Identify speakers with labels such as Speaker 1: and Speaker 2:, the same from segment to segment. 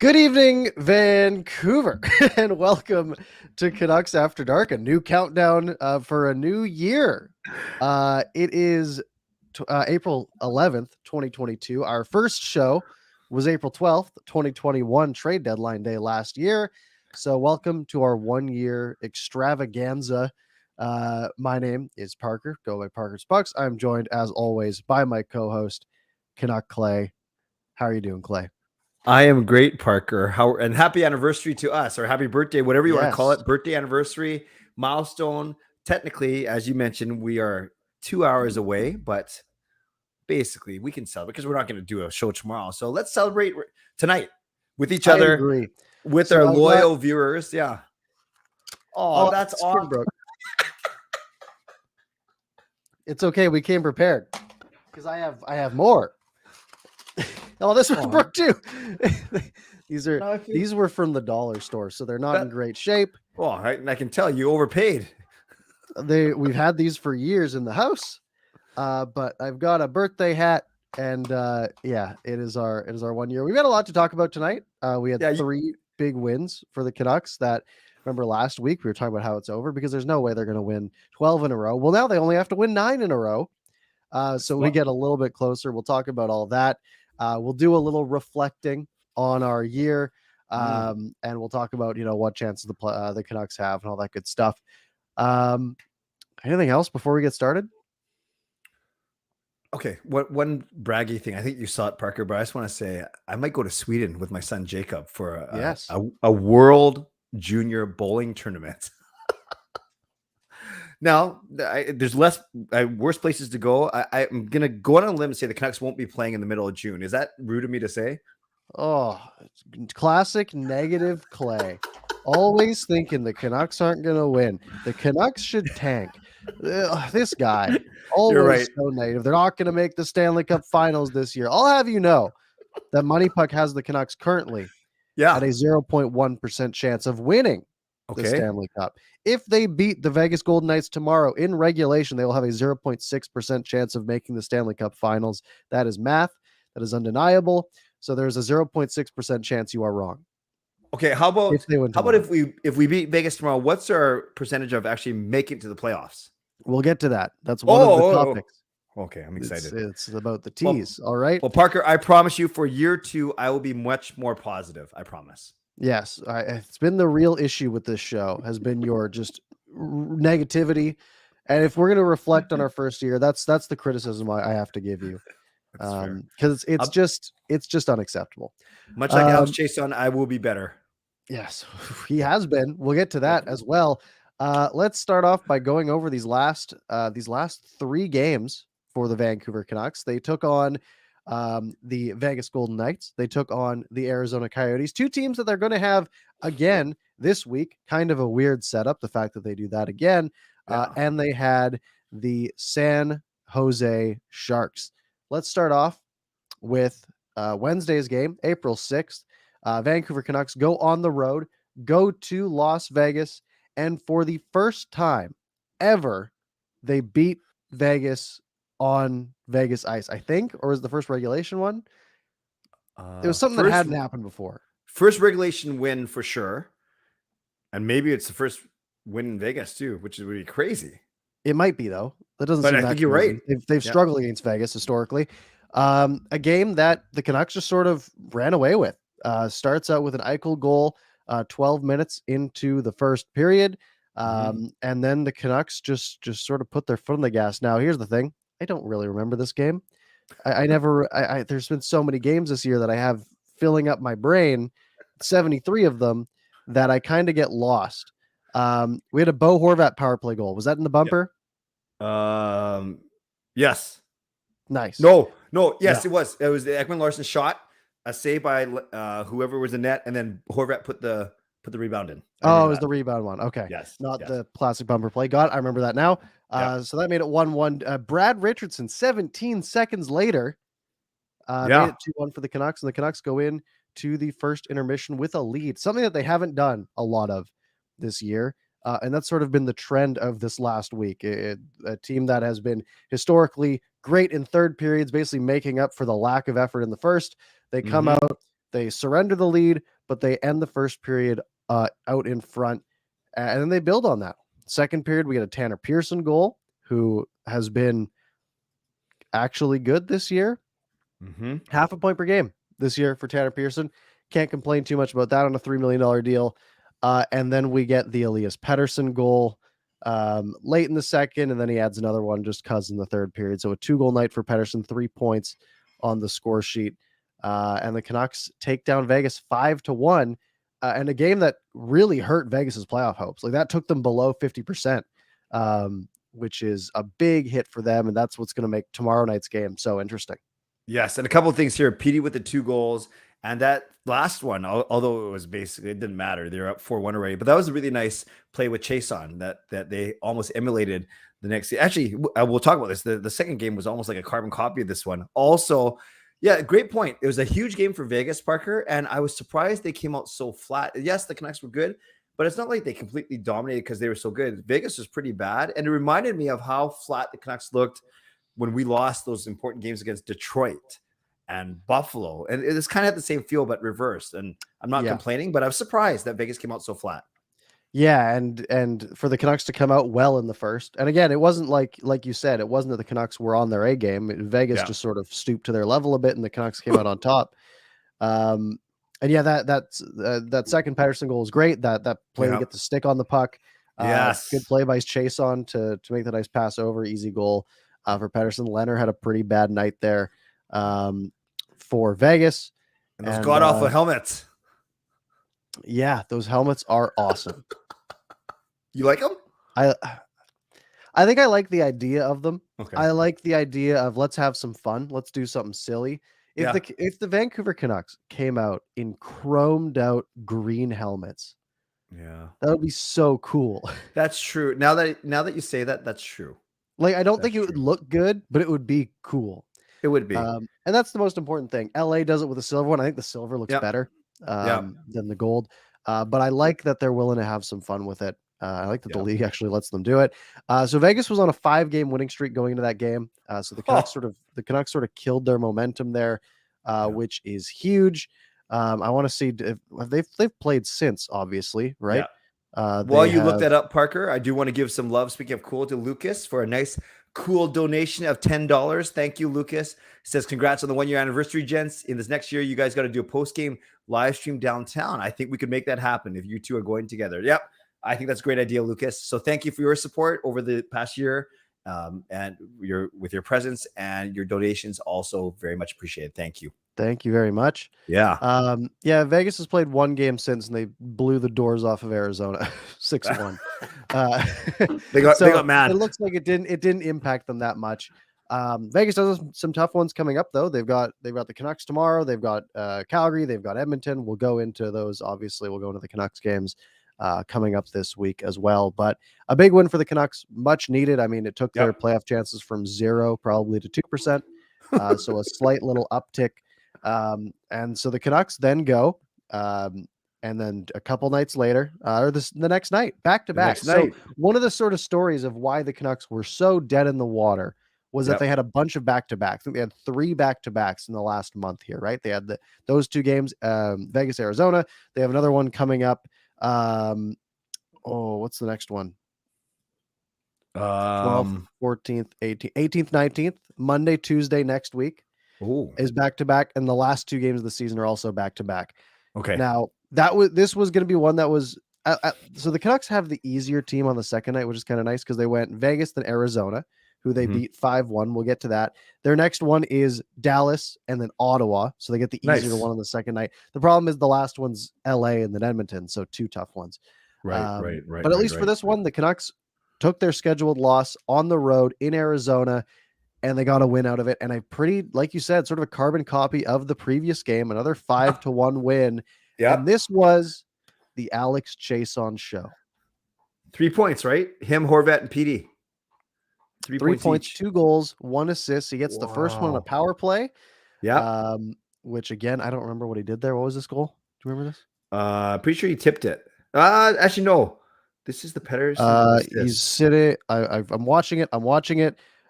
Speaker 1: Good evening, Vancouver, and welcome to Canucks After Dark, a new countdown for a new year. It is April 11th, 2022. Our first show was April 12th, 2021, trade deadline day last year. So welcome to our one-year extravaganza. My name is Parker, go by ParkersPucks. I'm joined, as always, by my co-host, Canuck Clay. How are you doing, Clay?
Speaker 2: I am great, Parker. And happy anniversary to us, or happy birthday, whatever you want to call it. Birthday, anniversary, milestone. Technically, as you mentioned, we are 2 hours away, but basically we can celebrate because we're not going to do a show tomorrow. So let's celebrate tonight with each other, with our loyal viewers. Yeah. Oh, that's awesome, bro.
Speaker 1: It's okay. We came prepared because I have more. Oh, this one's Brooke too. These were from the dollar store, so they're not in great shape.
Speaker 2: Oh, I can tell you overpaid.
Speaker 1: We've had these for years in the house, but I've got a birthday hat, and yeah, it is our 1 year. We've got a lot to talk about tonight. We had three big wins for the Canucks. That remember last week we were talking about how it's over because there's no way they're going to win 12 in a row. Well, now they only have to win 9 in a row. So we get a little bit closer. We'll talk about all that. We'll do a little reflecting on our year, and we'll talk about what chances the Canucks have and all that good stuff. Anything else before we get started?
Speaker 2: Okay, one braggy thing. I think you saw it, Parker, but I just want to say I might go to Sweden with my son Jacob for a World Junior Bowling tournament. Now, there's worse places to go. I'm going to go on a limb and say the Canucks won't be playing in the middle of June. Is that rude of me to say?
Speaker 1: Oh, classic negative Clay. Always thinking the Canucks aren't going to win. The Canucks should tank. This guy, always so negative. They're not going to make the Stanley Cup Finals this year. I'll have you know that Money Puck has the Canucks currently at a 0.1% chance of winning the Stanley Cup. If they beat the Vegas Golden Knights tomorrow in regulation, they will have a 0.6% chance of making the Stanley Cup Finals. That is math. That is undeniable. So there's a 0.6% chance you are wrong.
Speaker 2: Okay, how about if we beat Vegas tomorrow? What's our percentage of actually making it to the playoffs?
Speaker 1: We'll get to that. That's one of the topics.
Speaker 2: Okay, I'm excited.
Speaker 1: It's about the tease. All right.
Speaker 2: Well, Parker, I promise you for year 2, I will be much more positive. I promise.
Speaker 1: Yes, it's been the real issue with this show has been your just negativity, and if we're going to reflect on our first year, that's the criticism I have to give you, because it's just unacceptable.
Speaker 2: Much like Alex Chiasson, I will be better.
Speaker 1: Yes, he has been. We'll get to that as well. Let's start off by going over these last 3 games for the Vancouver Canucks. They took on the Vegas Golden Knights. They took on the Arizona Coyotes, 2 teams that they're going to have again this week. Kind of a weird setup, the fact that they do that again. And they had the San Jose Sharks. Let's start off with Wednesday's game, April 6th. Vancouver Canucks go on the road, go to Las Vegas, and for the first time ever, they beat Vegas on Vegas ice, I think, or was the first regulation one? It was something that hadn't happened before.
Speaker 2: First regulation win for sure. And maybe it's the first win in Vegas too, which is really crazy.
Speaker 1: It might be though. That doesn't seem
Speaker 2: I think you're right.
Speaker 1: They've struggled against Vegas historically. A game that the Canucks just sort of ran away with. Starts out with an Eichel goal 12 minutes into the first period. And then the Canucks just sort of put their foot on the gas. Now, here's the thing. I don't really remember this game. There's been so many games this year that I have filling up my brain, 73 of them, that I kind of get lost. We had a Bo Horvat power play goal. Was that in the bumper?
Speaker 2: Yes.
Speaker 1: Nice.
Speaker 2: No. Yes, it was. It was the Ekman Larson shot, a save by whoever was in net, and then Horvat put the rebound in.
Speaker 1: It was the rebound one. Okay.
Speaker 2: Yes.
Speaker 1: Not the classic bumper play. I remember that now. So that made it 1-1. Brad Richardson, 17 seconds later, made it 2-1 for the Canucks, and the Canucks go in to the first intermission with a lead, something that they haven't done a lot of this year. And that's sort of been the trend of this last week. A team that has been historically great in third periods, basically making up for the lack of effort in the first. They come out, They surrender the lead, but they end the first period out in front, and then they build on that. Second period, we get a Tanner Pearson goal, who has been actually good this year. Half a point per game this year for Tanner Pearson. Can't complain too much about that on a $3 million deal. And then we get the Elias Pettersson goal late in the second, and then he adds another one just because in the third period. So a 2-goal night for Pettersson, 3 points on the score sheet. And the Canucks take down Vegas 5-1, and a game that really hurt Vegas's playoff hopes. Like that took them below 50%, which is a big hit for them, and that's what's going to make tomorrow night's game so interesting.
Speaker 2: Yes, and a couple of things here. Petey with the 2 goals, and that last one, although it was basically, it didn't matter. They were up 4-1 already, but that was a really nice play with Chiasson that they almost emulated the next. Actually, we'll talk about this. The second game was almost like a carbon copy of this one. Also, yeah, great point. It was a huge game for Vegas, Parker, and I was surprised they came out so flat. Yes, the Canucks were good, but it's not like they completely dominated because they were so good. Vegas was pretty bad, and it reminded me of how flat the Canucks looked when we lost those important games against Detroit and Buffalo. And it's kind of the same feel, but reversed. And I'm not complaining, but I was surprised that Vegas came out so flat.
Speaker 1: Yeah, and for the Canucks to come out well in the first. And again, it wasn't like you said, it wasn't that the Canucks were on their A game. Vegas just sort of stooped to their level a bit, and the Canucks came out on top. And yeah, that second Pettersson goal was great. That play to get the stick on the puck. Good play by Chiasson to make the nice pass over. Easy goal for Pettersson. Leonard had a pretty bad night there for Vegas.
Speaker 2: And those god-awful helmets.
Speaker 1: Yeah, those helmets are awesome.
Speaker 2: You like them?
Speaker 1: I think I like the idea of them.
Speaker 2: Okay.
Speaker 1: I like the idea of let's have some fun. Let's do something silly. If the Vancouver Canucks came out in chromed out green helmets, that would be so cool.
Speaker 2: That's true. Now that you say that, that's true.
Speaker 1: Like, I don't think it would look good, but it would be cool.
Speaker 2: It would be.
Speaker 1: And that's the most important thing. LA does it with a silver one. I think the silver looks better than the gold. But I like that they're willing to have some fun with it. I like that the league actually lets them do it. So Vegas was on a 5-game winning streak going into that game. So the Canucks sort of killed their momentum there, which is huge. I want to see if they've played since, obviously, right?
Speaker 2: While you look that up, Parker, I do want to give some love, speaking of cool, to Lucas for a nice, cool donation of $10. Thank you, Lucas. Says, congrats on the 1-year anniversary, gents. In this next year, you guys got to do a post-game live stream downtown. I think we could make that happen if you two are going together. Yep. I think that's a great idea, Lucas. So thank you for your support over the past year, and with your presence and your donations. Also very much appreciated. Thank you.
Speaker 1: Thank you very much.
Speaker 2: Yeah.
Speaker 1: Vegas has played 1 game since, and they blew the doors off of Arizona 6-1.
Speaker 2: They got mad.
Speaker 1: It looks like it didn't impact them that much. Vegas does have some tough ones coming up, though. They've got the Canucks tomorrow. They've got Calgary. They've got Edmonton. We'll go into those. Obviously, we'll go into the Canucks games coming up this week as well. But a big win for the Canucks, much needed. I mean, it took their playoff chances from 0 probably to 2%. So a slight little uptick. And so the Canucks then go, and then a couple nights later, or the next night, back to back. So one of the sort of stories of why the Canucks were so dead in the water was that they had a bunch of back-to-backs. I think they had 3 back-to-backs in the last month here, right? They had those 2 games, Vegas, Arizona. They have another one coming up. What's the next one? 12th, 14th, 18th, 19th, Monday, Tuesday next week. Is back-to-back, and the last 2 games of the season are also back-to-back.
Speaker 2: Okay.
Speaker 1: Now, this was going to be one that was so the Canucks have the easier team on the second night, which is kind of nice because they went Vegas, then Arizona, who they beat 5-1. We'll get to that. Their next one is Dallas and then Ottawa, so they get the easier one on the second night. The problem is the last one's LA and then Edmonton, so 2 tough ones.
Speaker 2: Right.
Speaker 1: But at least for this one, the Canucks took their scheduled loss on the road in Arizona, and they got a win out of it. And a pretty, like you said, sort of a carbon copy of the previous game, another 5-1 win. Yeah. And this was the Alex Chiasson show.
Speaker 2: 3 points, right? Him, Horvat, and PD.
Speaker 1: 3 points, 2 goals, 1 assist. He gets the first one on a power play.
Speaker 2: Yeah.
Speaker 1: Which again, I don't remember what he did there. What was this goal? Do you remember this?
Speaker 2: Pretty sure he tipped it. Actually, no. This is the Pettersson.
Speaker 1: He's sitting. I'm watching it.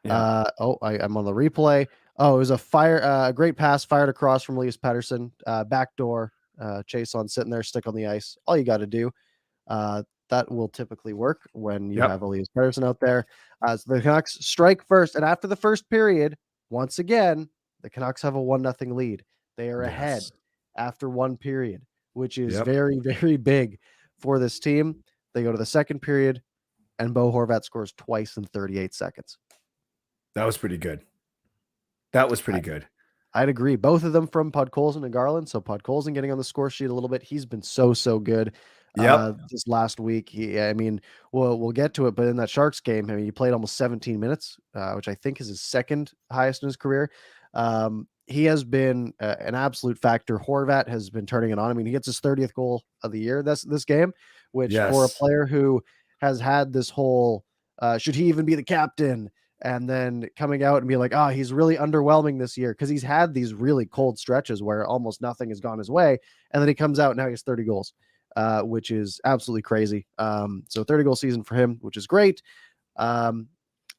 Speaker 2: Yeah.
Speaker 1: I'm on the replay. Oh, it was a great pass fired across from Elias Pettersson, backdoor. Chiasson sitting there, stick on the ice. All you got to do. That will typically work when you have
Speaker 2: Yep.
Speaker 1: Elias Pettersson out there. So the Canucks strike first, and after the first period, once again, the Canucks have a 1-0 lead. They are ahead
Speaker 2: Yes.
Speaker 1: after one period, which is
Speaker 2: Yep.
Speaker 1: very, very big for this team. They go to the second period, and Bo Horvat scores twice in 38 seconds.
Speaker 2: That was pretty good. That was pretty good.
Speaker 1: I'd agree. Both of them from Podkolzin and Garland. So Podkolzin getting on the score sheet a little bit. He's been so good.
Speaker 2: Yep.
Speaker 1: This last week, we'll get to it, but in that Sharks game, he played almost 17 minutes, which I think is his second highest in his career. He has been an absolute factor. Horvat has been turning it on. He gets his 30th goal of the year this game, which for a player who has had this whole should he even be the captain? And then coming out and be like, he's really underwhelming this year because he's had these really cold stretches where almost nothing has gone his way. And then he comes out and now he has 30 goals, which is absolutely crazy. So 30-goal season for him, which is great.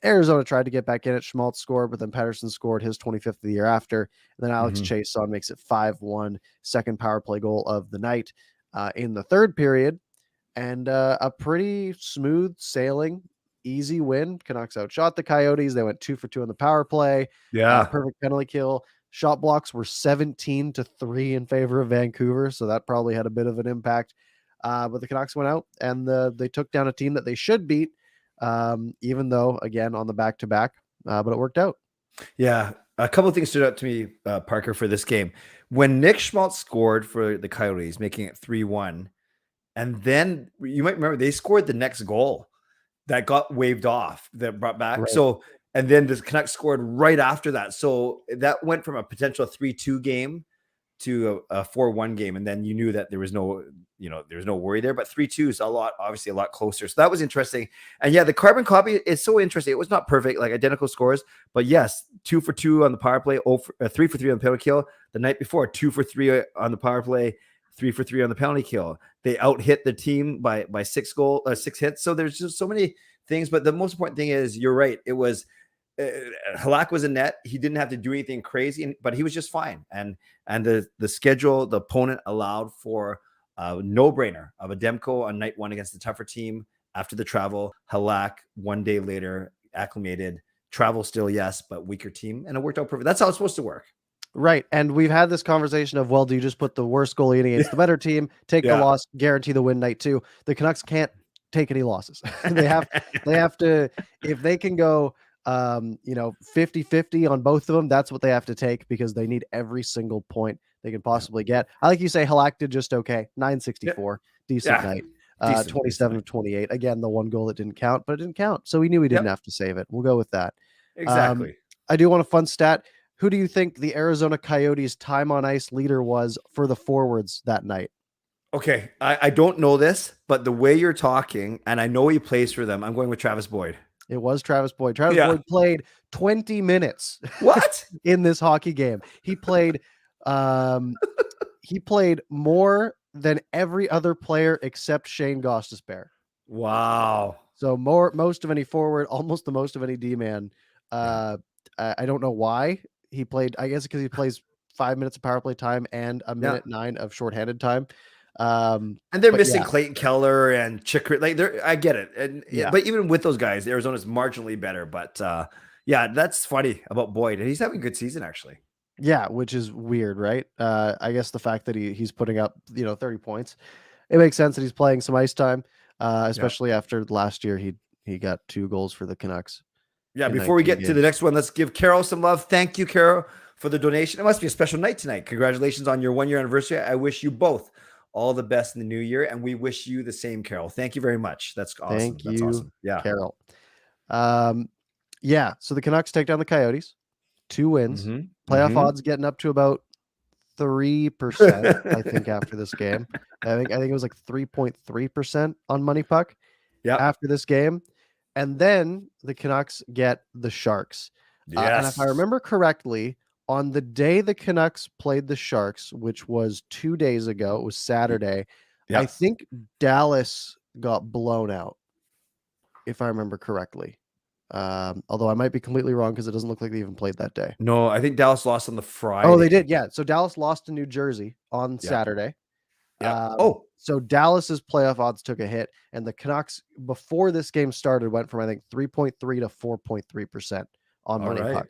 Speaker 1: Arizona tried to get back in it. Schmaltz scored, but then Pettersson scored his 25th of the year after. And then Alex Chiasson makes it 5-1, second power play goal of the night in the third period. And a pretty smooth sailing, easy win. Canucks outshot the Coyotes. They went 2 for 2 on the power play.
Speaker 2: Yeah.
Speaker 1: Perfect penalty kill. Shot blocks were 17-3 in favor of Vancouver, so that probably had a bit of an impact. But the Canucks went out and they took down a team that they should beat, even though, again, on the back-to-back, but it worked out.
Speaker 2: Yeah. A couple of things stood out to me, Parker, for this game. When Nick Schmaltz scored for the Coyotes, making it 3-1, and then you might remember they scored the next goal that got waved off, that brought back.
Speaker 1: Right.
Speaker 2: So, and then the Canucks scored right after that. So that went from a potential 3-2 game to a 4-1 game. And then you knew that there was no worry there, but 3-2 is obviously a lot closer. So that was interesting. And yeah, the carbon copy is so interesting. It was not perfect, like identical scores, but yes, 2 for 2 on the power play, 3 for 3 on the penalty kill. The night before, 2 for 3 on the power play, 3 for 3 on the penalty kill. They out hit the team by 6 hits. So there's just so many things, but the most important thing is you're right. It was Halak was in net. He didn't have to do anything crazy, but he was just fine. And the schedule, the opponent allowed for a no-brainer of a Demko on night 1 against the tougher team after the travel. Halak 1 day later acclimated. Travel still, yes, but weaker team, and it worked out perfect. That's how it's supposed to work.
Speaker 1: Right. And we've had this conversation of, well, do you just put the worst goalie in against the better team, take the loss, guarantee the win night 2? The Canucks can't take any losses. they have to, if they can go 50-50 on both of them, that's what they have to take, because they need every single point they can possibly get. I like you say, Halak did just okay. 964, decent night. 27-28. Again, the one goal that didn't count, but it didn't count. So we knew we didn't have to save it. We'll go with that.
Speaker 2: Exactly.
Speaker 1: I do want a fun stat. Who do you think the Arizona Coyotes time on ice leader was for the forwards that night?
Speaker 2: Okay, I don't know this, but the way you're talking, and I know he plays for them, I'm going with Travis Boyd.
Speaker 1: It was Travis Boyd. Travis Boyd played 20 minutes.
Speaker 2: What?
Speaker 1: In this hockey game. He played more than every other player except Shane Gostisbehere.
Speaker 2: Wow.
Speaker 1: So most of any forward, almost the most of any D-man. I don't know why he played. I guess because he plays 5 minutes of power play time and a minute 9 of shorthanded time.
Speaker 2: And they're missing Clayton Keller and Chikrit. Like, I get it. And but even with those guys, Arizona's marginally better. But that's funny about Boyd. And he's having a good season, actually.
Speaker 1: Yeah, which is weird, right? I guess the fact that he's putting up 30 points, it makes sense that he's playing some ice time, especially after last year he got 2 goals for the Canucks.
Speaker 2: Yeah, before we get to the next one, let's give Carol some love. Thank you, Carol, for the donation. It must be a special night tonight. Congratulations on your 1-year anniversary. I wish you both all the best in the new year, and we wish you the same, Carol. Thank you very much. That's awesome.
Speaker 1: Thank
Speaker 2: you,
Speaker 1: awesome. Yeah, Carol. So the Canucks take down the Coyotes, 2 wins. Playoff odds getting up to about 3%. I think after this game, I think it was like 3.3% on Money Puck.
Speaker 2: Yeah.
Speaker 1: After this game, and then the Canucks get the Sharks. And if I remember correctly, on the day the Canucks played the Sharks, which was 2 days ago, it was Saturday, I think Dallas got blown out, if I remember correctly. Although I might be completely wrong because it doesn't look like they even played that day.
Speaker 2: No, I think Dallas lost on the Friday.
Speaker 1: Oh, they did. Yeah. So Dallas lost to New Jersey on Saturday.
Speaker 2: Yeah.
Speaker 1: So Dallas's playoff odds took a hit, and the Canucks before this game started went from I think 3.3 to 4.3% on Money Puck.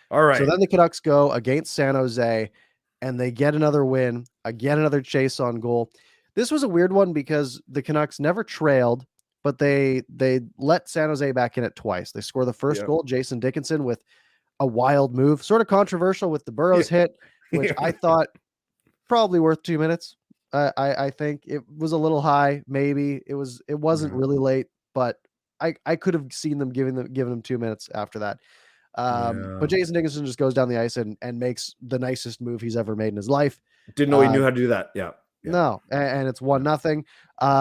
Speaker 2: All right.
Speaker 1: So then the Canucks go against San Jose, and they get another win, again another Chiasson goal. This was a weird one because the Canucks never trailed, but they let San Jose back in it twice. They score the first goal, Jason Dickinson with a wild move, sort of controversial with the Burrows hit, which I thought probably worth 2 minutes. I think it was a little high. Maybe it wasn't really late, but I could have seen them giving them 2 minutes after that. But Jason Dickinson just goes down the ice and makes the nicest move he's ever made in his life.
Speaker 2: Didn't know he knew how to do that. Yeah.
Speaker 1: No, and it's 1-0.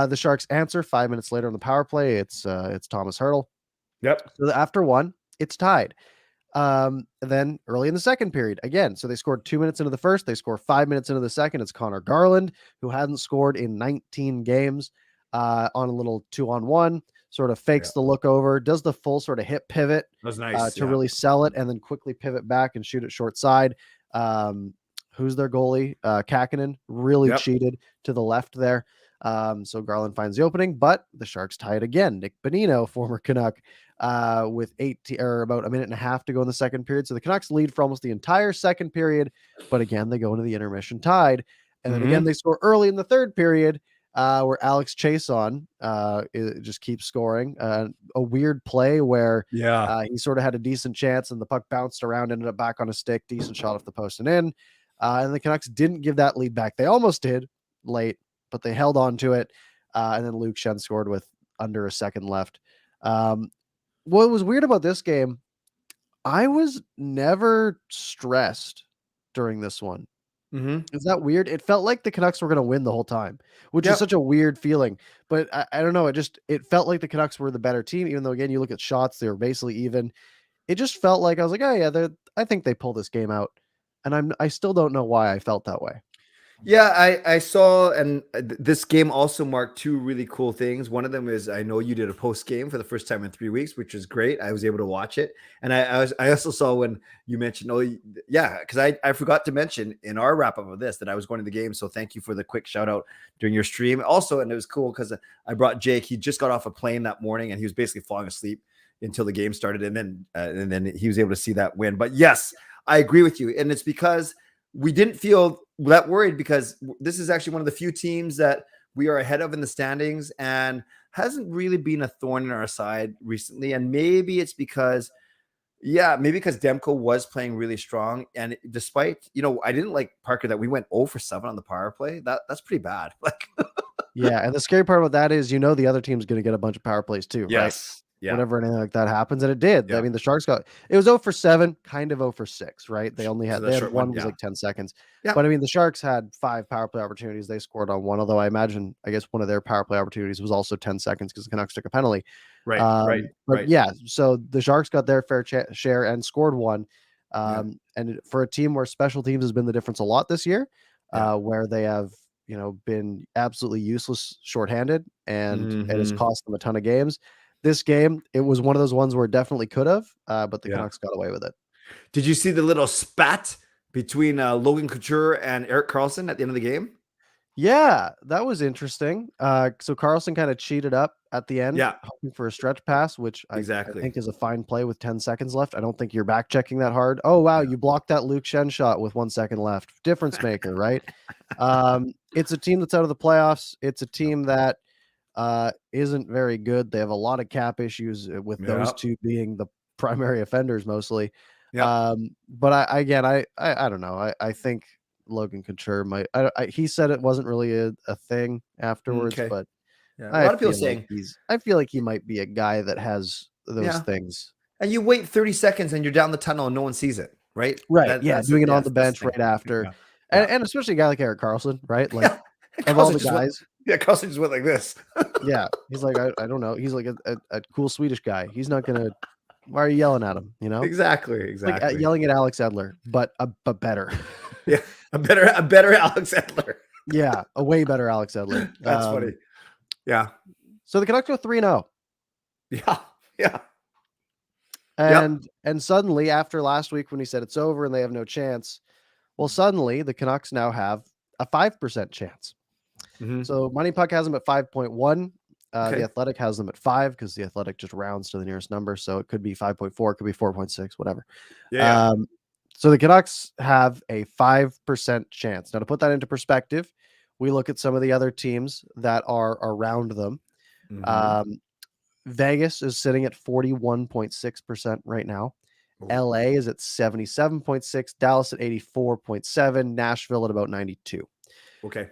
Speaker 1: The Sharks answer 5 minutes later on the power play. It's Thomas Hertl.
Speaker 2: Yep.
Speaker 1: So after one, it's tied. Then early in the second period again. So they scored 2 minutes into the first. They score 5 minutes into the second. It's Connor Garland, who hadn't scored in 19 games, on a little 2-on-1, sort of fakes the look over, does the full sort of hip pivot.
Speaker 2: That was nice
Speaker 1: to really sell it, and then quickly pivot back and shoot it short side. Who's their goalie? Kakkonen really cheated to the left there. So Garland finds the opening, but the Sharks tie it again. Nick Bonino, former Canuck, with about a minute and a half to go in the second period. So the Canucks lead for almost the entire second period, but again, they go into the intermission tied. And then again, they score early in the third period, where Alex Chiasson just keeps scoring. A weird play where he sort of had a decent chance and the puck bounced around, ended up back on a stick, decent shot off the post and in. And the Canucks didn't give that lead back. They almost did late, but they held on to it. And then Luke Schenn scored with under a second left. What was weird about this game, I was never stressed during this one. Is that weird? It felt like the Canucks were going to win the whole time, which is such a weird feeling. But I don't know. It felt like the Canucks were the better team, even though, again, you look at shots, they were basically even. It just felt like I was like, oh, yeah, I think they pull this game out. And I still don't know why I felt that way.
Speaker 2: Yeah, I saw, and this game also marked two really cool things. One of them is I know you did a post game for the first time in 3 weeks, which is great. I was able to watch it, and I also saw when you mentioned, because I forgot to mention in our wrap up of this that I was going to the game. So thank you for the quick shout out during your stream. Also, and it was cool because I brought Jake. He just got off a plane that morning, and he was basically falling asleep until the game started, and then he was able to see that win. But yes, I agree with you, and it's because we didn't feel that worried because this is actually one of the few teams that we are ahead of in the standings and hasn't really been a thorn in our side recently. And maybe it's because Demko was playing really strong. And despite, I didn't like Parker that we went 0 for 7 on the power play. That's pretty bad.
Speaker 1: Yeah. And the scary part about that is, the other team's going to get a bunch of power plays too, right?
Speaker 2: Yeah.
Speaker 1: Whenever anything like that happens, and it did.
Speaker 2: Yeah.
Speaker 1: I mean, the Sharks it was 0 for 7, kind of 0 for 6, right? They only had, one was like 10 seconds.
Speaker 2: Yeah.
Speaker 1: But I mean, the Sharks had 5 power play opportunities. They scored on 1, although I guess one of their power play opportunities was also 10 seconds because the Canucks took a penalty.
Speaker 2: Right.
Speaker 1: Yeah, so the Sharks got their fair share and scored 1. And for a team where special teams has been the difference a lot this year, where they have, been absolutely useless shorthanded, and it has cost them a ton of games. This game, it was one of those ones where it definitely could have, but the Canucks got away with it.
Speaker 2: Did you see the little spat between Logan Couture and Erik Karlsson at the end of the game?
Speaker 1: Yeah, that was interesting. So Karlsson kind of cheated up at the end, hoping for a stretch pass, which I think is a fine play with 10 seconds left. I don't think you're back checking that hard. Oh, wow, you blocked that Luke Schenn shot with 1 second left. Difference maker, right? It's a team that's out of the playoffs. It's a team that isn't very good. They have a lot of cap issues with those two being the primary offenders mostly. But I don't know. I think Logan Couture might. He said it wasn't really a thing afterwards, but
Speaker 2: a lot of people saying
Speaker 1: I feel like he might be a guy that has those things.
Speaker 2: And you wait 30 seconds and you're down the tunnel and no one sees it, right?
Speaker 1: Right. Doing it on the bench right after, and especially a guy like Erik Karlsson, right? Like of all the guys.
Speaker 2: Karlsson just went like this.
Speaker 1: He's like, I don't know. He's like a cool Swedish guy. He's not gonna. Why are you yelling at him?
Speaker 2: Exactly.
Speaker 1: Like yelling at Alex Edler, but better.
Speaker 2: A better Alex Edler.
Speaker 1: A way better Alex Edler.
Speaker 2: That's funny. Yeah.
Speaker 1: So the Canucks go 3-0.
Speaker 2: Yeah.
Speaker 1: And suddenly, after last week when he said it's over and they have no chance, well, suddenly the Canucks now have a 5% chance. So Money Puck has them at 5.1. The Athletic has them at 5 because the Athletic just rounds to the nearest number. So it could be 5.4, it could be 4.6, whatever. So the Canucks have a 5% chance. Now, to put that into perspective, we look at some of the other teams that are around them. Vegas is sitting at 41.6% right now. LA is at 77.6, Dallas at 84.7, Nashville at about 92.
Speaker 2: Okay.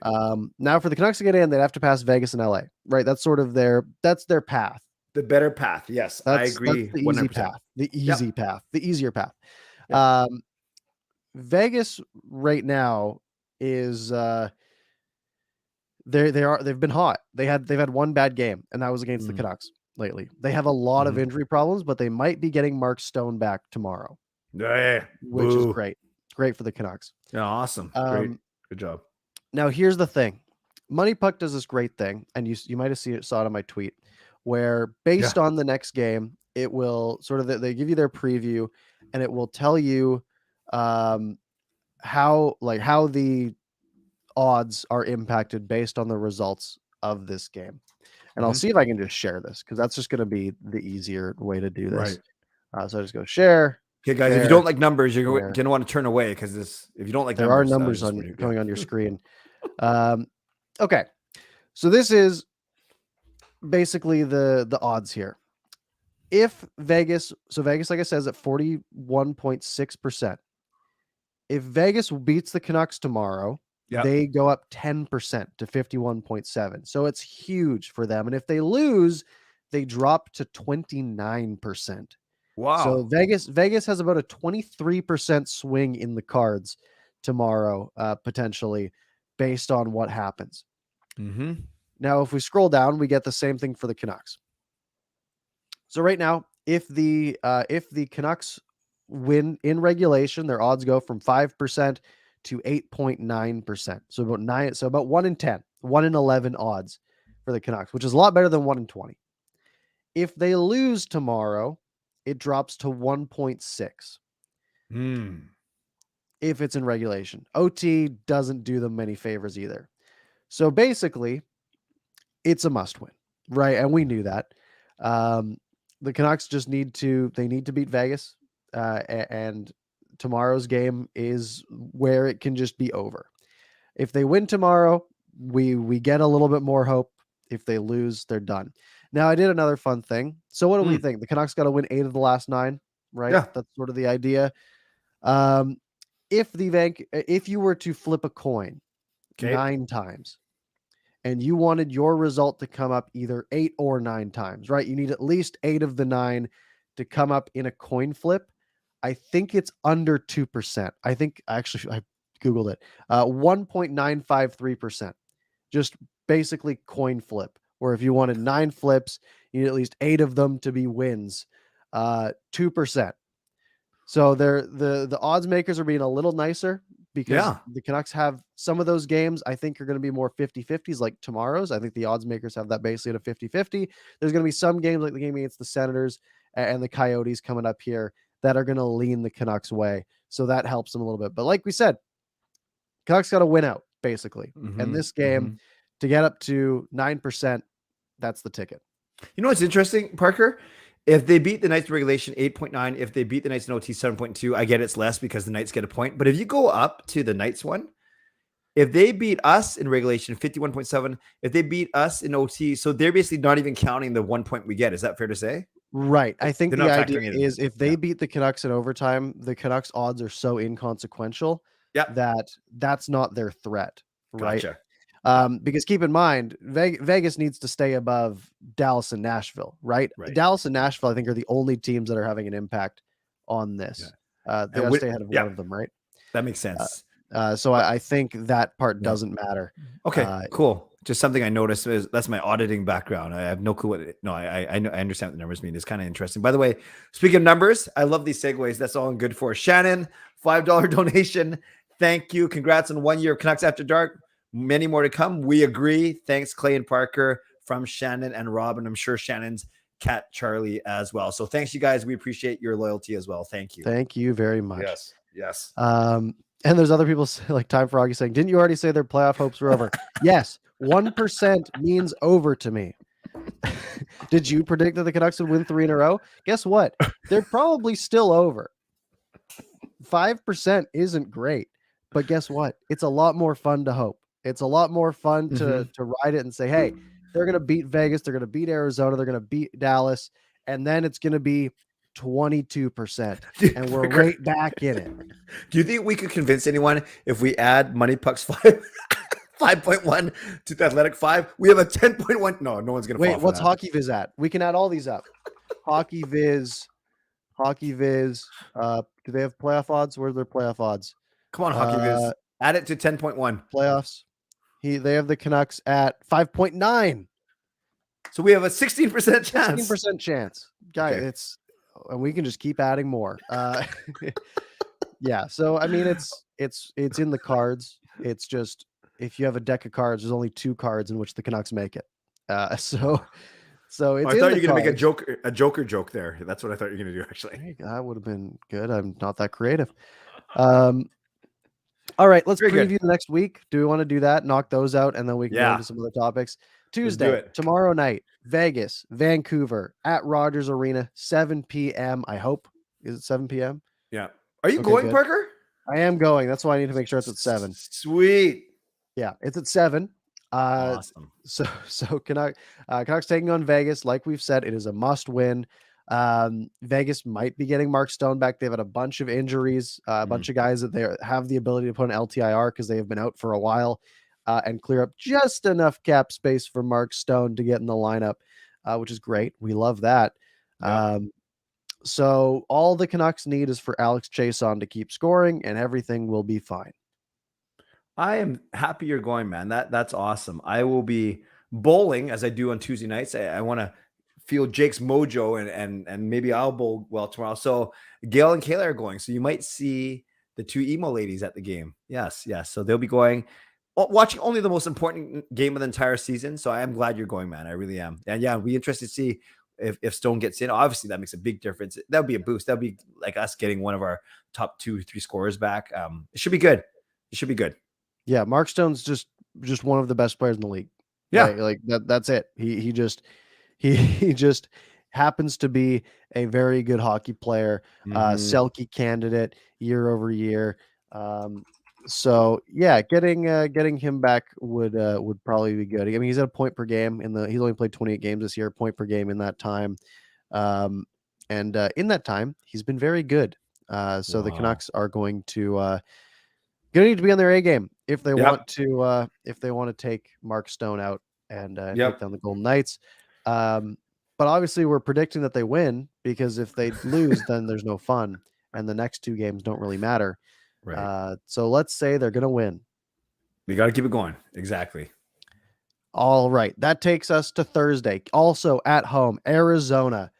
Speaker 1: Now for the Canucks to get in, they'd have to pass Vegas and LA, right? That's sort of their path.
Speaker 2: The better path. Yes, I agree.
Speaker 1: That's the easy path. The easy path. The easier path. Vegas right now is they've been hot. They've had one bad game, and that was against the Canucks lately. They have a lot of injury problems, but they might be getting Mark Stone back tomorrow. Which is great. Great for the Canucks.
Speaker 2: Yeah, awesome. Great. Good job.
Speaker 1: Now here's the thing. Money Puck does this great thing, and you might have saw it on my tweet, where based on the next game, it will sort of they give you their preview, and it will tell you how the odds are impacted based on the results of this game. And I'll see if I can just share this because that's just going to be the easier way to do this. So I just go share.
Speaker 2: Okay, guys, if you don't like numbers, you're going to want to turn away because if you don't like
Speaker 1: there
Speaker 2: numbers,
Speaker 1: are numbers going on your screen. Okay, so this is basically the odds here. If Vegas, like I said, is at 41.6%. If Vegas beats the Canucks tomorrow, they go up 10% to 51.7. So it's huge for them. And if they lose, they drop to 29%.
Speaker 2: Wow.
Speaker 1: So Vegas has about a 23% swing in the cards tomorrow, potentially, based on what happens. Now, if we scroll down, we get the same thing for the Canucks. So right now, if the Canucks win in regulation, their odds go from 5% to 8.9%. So about 1 in 10, 1 in 11 odds for the Canucks, which is a lot better than 1 in 20. If they lose tomorrow, it drops to 1.6. If it's in regulation. OT doesn't do them many favors either. So basically, it's a must win, right? And we knew that. The Canucks just need to beat Vegas, and tomorrow's game is where it can just be over. If they win tomorrow, we get a little bit more hope. If they lose, they're done. Now, I did another fun thing. So what do we think? The Canucks got to win 8 of the last 9, right?
Speaker 2: Yeah.
Speaker 1: That's sort of the idea. If you were to flip a coin 9 times and you wanted your result to come up either 8 or 9 times, right? You need at least 8 of the 9 to come up in a coin flip. I think it's under 2%. I think actually I Googled it. 1.953%. Just basically coin flip, where if you wanted 9 flips, you need at least 8 of them to be wins. 2%. So the odds makers are being a little nicer because the Canucks have some of those games I think are going to be more 50-50s like tomorrow's. I think the odds makers have that basically at a 50-50. There's going to be some games like the game against the Senators and the Coyotes coming up here that are going to lean the Canucks way. So that helps them a little bit. But like we said, Canucks got to win out basically. And this game to get up to 9%, that's the ticket.
Speaker 2: You know what's interesting, Parker? If they beat the Knights in regulation, 8.9. If they beat the Knights in OT, 7.2. I get it's less because the Knights get a point. But if you go up to the Knights one, if they beat us in regulation, 51.7. If they beat us in OT, so they're basically not even counting the 1 point we get. Is that fair to say?
Speaker 1: Right. I think the idea is if they beat the Canucks in overtime, the Canucks odds are so inconsequential that that's not their threat. Right.
Speaker 2: Gotcha.
Speaker 1: Because keep in mind, Vegas needs to stay above Dallas and Nashville, right? Dallas and Nashville, I think, are the only teams that are having an impact on this. They got to stay ahead of one of them, right?
Speaker 2: That makes sense.
Speaker 1: So I think that part doesn't matter.
Speaker 2: Okay, cool. Just something I noticed is that's my auditing background. I have no clue what it. No, I know. I understand what the numbers mean. It's kind of interesting. By the way, speaking of numbers, I love these segues. That's all I'm good for. Shannon, $5 donation. Thank you. Congrats on 1 year of Canucks After Dark. Many more to come. We agree. Thanks, Clay and Parker, from Shannon and Rob. And I'm sure Shannon's Cat Charlie as well. So thanks, you guys. We appreciate your loyalty as well. Thank you.
Speaker 1: Thank you very much.
Speaker 2: Yes.
Speaker 1: And there's other people like Time for Augie saying, didn't you already say their playoff hopes were over? Yes, 1% means over to me. Did you predict that the Canucks would win 3 in a row? Guess what? They're probably still over. 5% isn't great, but guess what? It's a lot more fun to hope. It's a lot more fun to ride it and say, hey, they're going to beat Vegas. They're going to beat Arizona. They're going to beat Dallas. And then it's going to be 22%. And we're right back in it.
Speaker 2: Do you think we could convince anyone if we add Money Pucks 5.1 to the Athletic 5? We have a 10.1. No one's going to
Speaker 1: wait. What's Hockey Viz at? We can add all these up. Hockey Viz. Do they have playoff odds? Where's their playoff odds?
Speaker 2: Come on, Hockey Viz. Add it to 10.1.
Speaker 1: Playoffs. They have the Canucks at 5.9. So
Speaker 2: we have a 16% chance.
Speaker 1: 16% chance. Guys, okay. And we can just keep adding more. Yeah. So I mean, it's in the cards. It's just if you have a deck of cards, there's only 2 cards in which the Canucks make it. So it's
Speaker 2: I thought you were going to make a Joker joke there. That's what I thought you were going to do, actually.
Speaker 1: Hey, that would have been good. I'm not that creative. All right, let's preview the next week. Do we want to do that? Knock those out, and then we can go into some other topics. Tuesday, tomorrow night, Vegas, Vancouver at Rogers Arena, 7 p.m. I hope. Is it 7 p.m.?
Speaker 2: Yeah. Are you going, Parker?
Speaker 1: I am going. That's why I need to make sure it's at 7.
Speaker 2: Sweet.
Speaker 1: Yeah, it's at 7.
Speaker 2: Awesome.
Speaker 1: So Canucks taking on Vegas. Like we've said, it is a must win. Vegas might be getting Mark Stone back. They've had a bunch of injuries, a bunch of guys that they have the ability to put an LTIR because they have been out for a while, and clear up just enough cap space for Mark Stone to get in the lineup, which is great. We love that. Yeah. So all the Canucks need is for Alex Chiasson to keep scoring, and everything will be fine.
Speaker 2: I am happy you're going, man. That's awesome. I will be bowling as I do on Tuesday nights. I want to feel Jake's mojo and maybe I'll bowl well tomorrow. So Gail and Kayla are going. So you might see the 2 emo ladies at the game. Yes. So they'll be going, watching only the most important game of the entire season. So I am glad you're going, man. I really am. And yeah, we'll be interested to see if Stone gets in. Obviously that makes a big difference. That would be a boost. That would be like us getting one of our top 2-3 scorers back. It should be good.
Speaker 1: Yeah. Mark Stone's just one of the best players in the league.
Speaker 2: Yeah.
Speaker 1: Like that's it. He just happens to be a very good hockey player, Selke candidate year over year. So yeah, getting him back would probably be good. I mean, he's at a point per game he's only played 28 games this year, point per game in that time. And in that time, he's been very good. So the Canucks are going to need to be on their A game if they want to take Mark Stone out and take down the Golden Knights. But obviously we're predicting that they win, because if they lose, then there's no fun. And the next 2 games don't really matter. Right. So let's say they're going to win.
Speaker 2: We got to keep it going. Exactly.
Speaker 1: All right. That takes us to Thursday. Also at home, Arizona.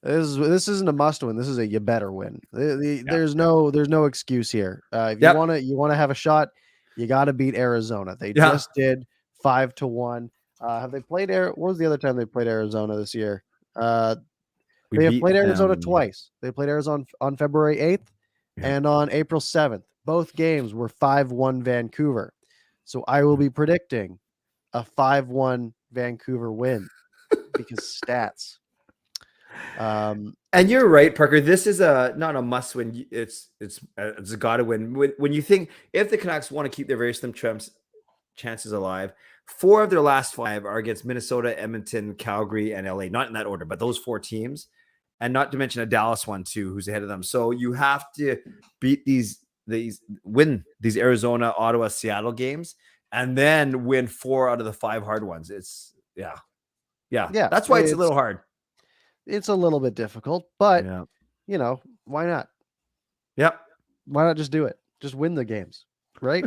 Speaker 1: This isn't a must win. This is a you better win. There's no excuse here. If you want to have a shot, you got to beat Arizona. They just did 5-1. Have they played what was the other time they played Arizona this year? They have played Arizona twice. They played Arizona on February 8th and on April 7th. Both games were 5-1 Vancouver. So I will be predicting a 5-1 Vancouver win because stats.
Speaker 2: And you're right, Parker. This is not a must win. It's a gotta win. When you think if the Canucks want to keep their very slim chances alive, 4 of their last 5 are against Minnesota, Edmonton, Calgary, and LA. Not in that order, but those 4 teams, and not to mention a Dallas one too, who's ahead of them. So you have to beat win these Arizona, Ottawa, Seattle games, and then win 4 out of the 5 hard ones. It's yeah. That's why it's a little hard.
Speaker 1: It's a little bit difficult, but why not?
Speaker 2: Yep.
Speaker 1: Why not just do it? Just win the games, right?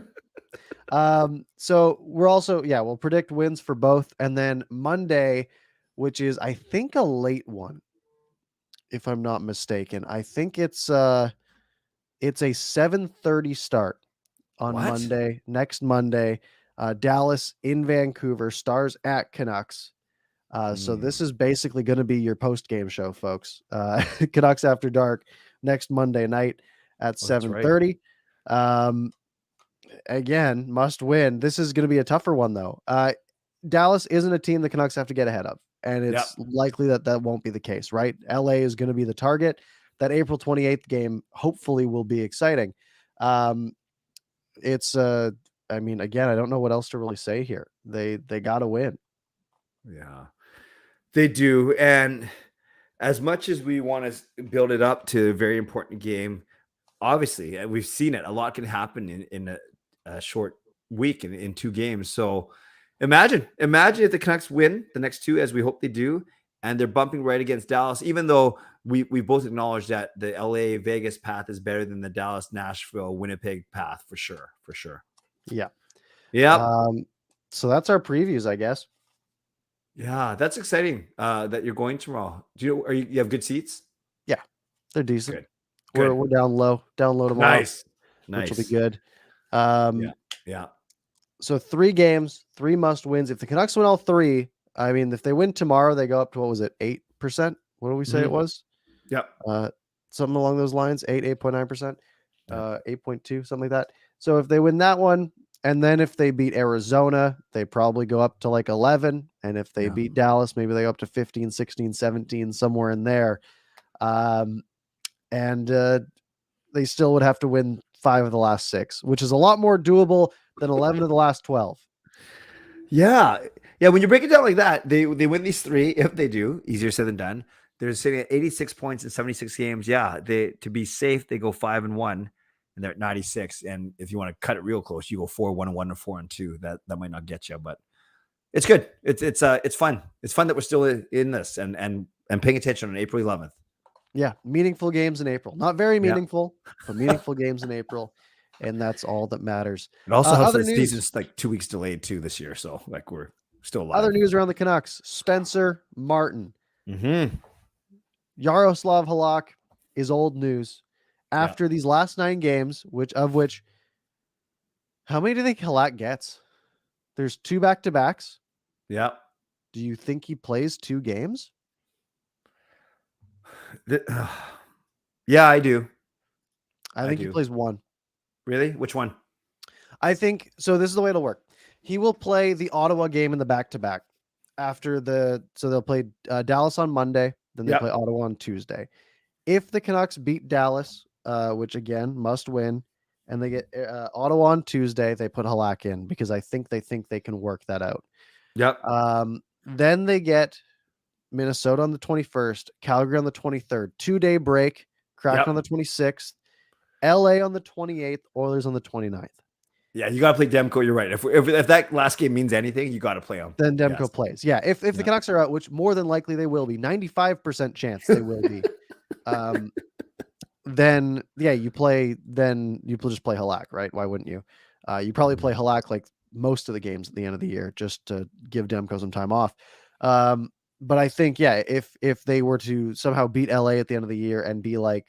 Speaker 1: So we're also, we'll predict wins for both. And then Monday, which is, I think, a late one, if I'm not mistaken. I think it's a 7:30 start on next Monday. Dallas in Vancouver, Stars at Canucks. So this is basically going to be your post-game show, folks. Canucks After Dark next Monday night at 7:30. Again, must win. This is going to be a tougher one, though. Dallas isn't a team the Canucks have to get ahead of, and it's likely that won't be the case, right? LA is going to be the target. That April 28th game hopefully will be exciting. It's I mean, again, I don't know what else to really say here. They got to win.
Speaker 2: Yeah, they do. And as much as we want to build it up to a very important game, obviously we've seen it. A lot can happen in a short week in 2 games. So imagine if the Canucks win the next 2, as we hope they do, and they're bumping right against Dallas, even though we both acknowledge that the LA Vegas path is better than the Dallas, Nashville, Winnipeg path for sure.
Speaker 1: Yeah. So that's our previews, I guess.
Speaker 2: Yeah, that's exciting. That you're going tomorrow. Do you have good seats?
Speaker 1: Yeah, they're decent.
Speaker 2: Good.
Speaker 1: We're down low tomorrow.
Speaker 2: Nice.
Speaker 1: Which will be good.
Speaker 2: Yeah.
Speaker 1: So 3 games, 3 must wins. If the Canucks win all 3, I mean, if they win tomorrow, they go up to, what was it, 8%? What did we say it was?
Speaker 2: Yep.
Speaker 1: Something along those lines, 8.9%, 8.2, something like that. So if they win that one, and then if they beat Arizona, they probably go up to like 11. And if they beat Dallas, maybe they go up to 15, 16, 17, somewhere in there. And they still would have to win 5 of the last 6, which is a lot more doable than 11 of the last 12.
Speaker 2: Yeah. When you break it down like that, they win these 3. If they do, easier said than done. They're sitting at 86 points in 76 games. Yeah, to be safe, they go 5-1, and they're at 96. And if you want to cut it real close, you go 4-1-1 or 4-2. That might not get you, but it's good. It's fun. It's fun that we're still in this and paying attention on April 11th.
Speaker 1: Yeah, meaningful games in April. Not very meaningful, but meaningful games in April, and that's all that matters.
Speaker 2: It also helps that the season's like 2 weeks delayed too this year, so like we're still alive.
Speaker 1: Other news around the Canucks: Spencer Martin, Yaroslav Halak is old news after these last 9 games. How many do you think Halak gets? There's 2 back-to-backs.
Speaker 2: Yeah.
Speaker 1: Do you think he plays 2 games?
Speaker 2: Yeah, I do.
Speaker 1: I think he plays 1.
Speaker 2: Really? Which one?
Speaker 1: I think so. This is the way it'll work. He will play the Ottawa game in the back-to-back so they'll play Dallas on Monday, then they play Ottawa on Tuesday. If the Canucks beat Dallas, which again must win, and they get Ottawa on Tuesday, they put Halak in because I think they can work that out.
Speaker 2: Yep.
Speaker 1: Then they get Minnesota on the 21st, Calgary on the 23rd, 2-day break, Kraken on the 26th, LA on the 28th, Oilers on the 29th.
Speaker 2: Yeah, you got to play Demko. You're right. If that last game means anything, you got to play him.
Speaker 1: Then Demko plays. Yeah, if the Canucks are out, which more than likely they will be, 95% chance they will be. Then you just play Halak, right? Why wouldn't you? You probably play Halak like most of the games at the end of the year just to give Demko some time off. But I think, if they were to somehow beat LA at the end of the year and be like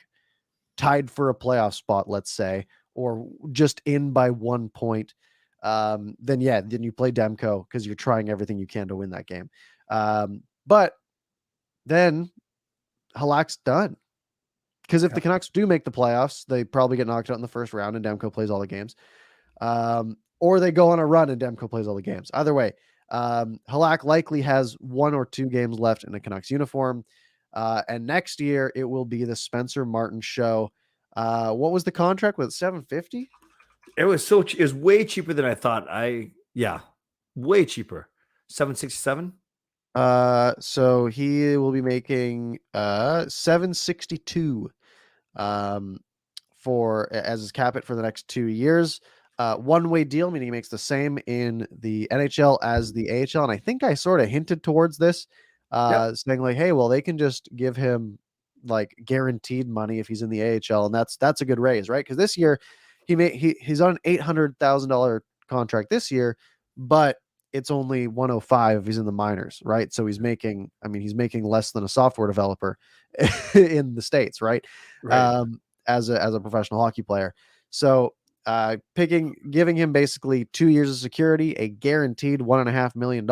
Speaker 1: tied for a playoff spot, let's say, or just in by 1 point, then you play Demko because you're trying everything you can to win that game. But then Halak's done. Because if the Canucks do make the playoffs, they probably get knocked out in the first round and Demko plays all the games. Or they go on a run and Demko plays all the games. Either way, Halak likely has 1 or 2 games left in a Canucks uniform. And next year it will be the Spencer Martin show. What was the contract with $750?
Speaker 2: It was it was way cheaper than I thought. Way cheaper. $767.
Speaker 1: So he will be making $762 as his cap it for the next 2 years. One-way deal, meaning he makes the same in the NHL as the AHL. And I think I sort of hinted towards this, saying like, hey, well, they can just give him like guaranteed money if he's in the AHL, and that's a good raise, right? Because this year he's on an $800,000 contract this year, but it's only 105 if he's in the minors, right? So he's making less than a software developer in the States, right? As a professional hockey player. So giving him basically 2 years of security, a guaranteed $1.5 million.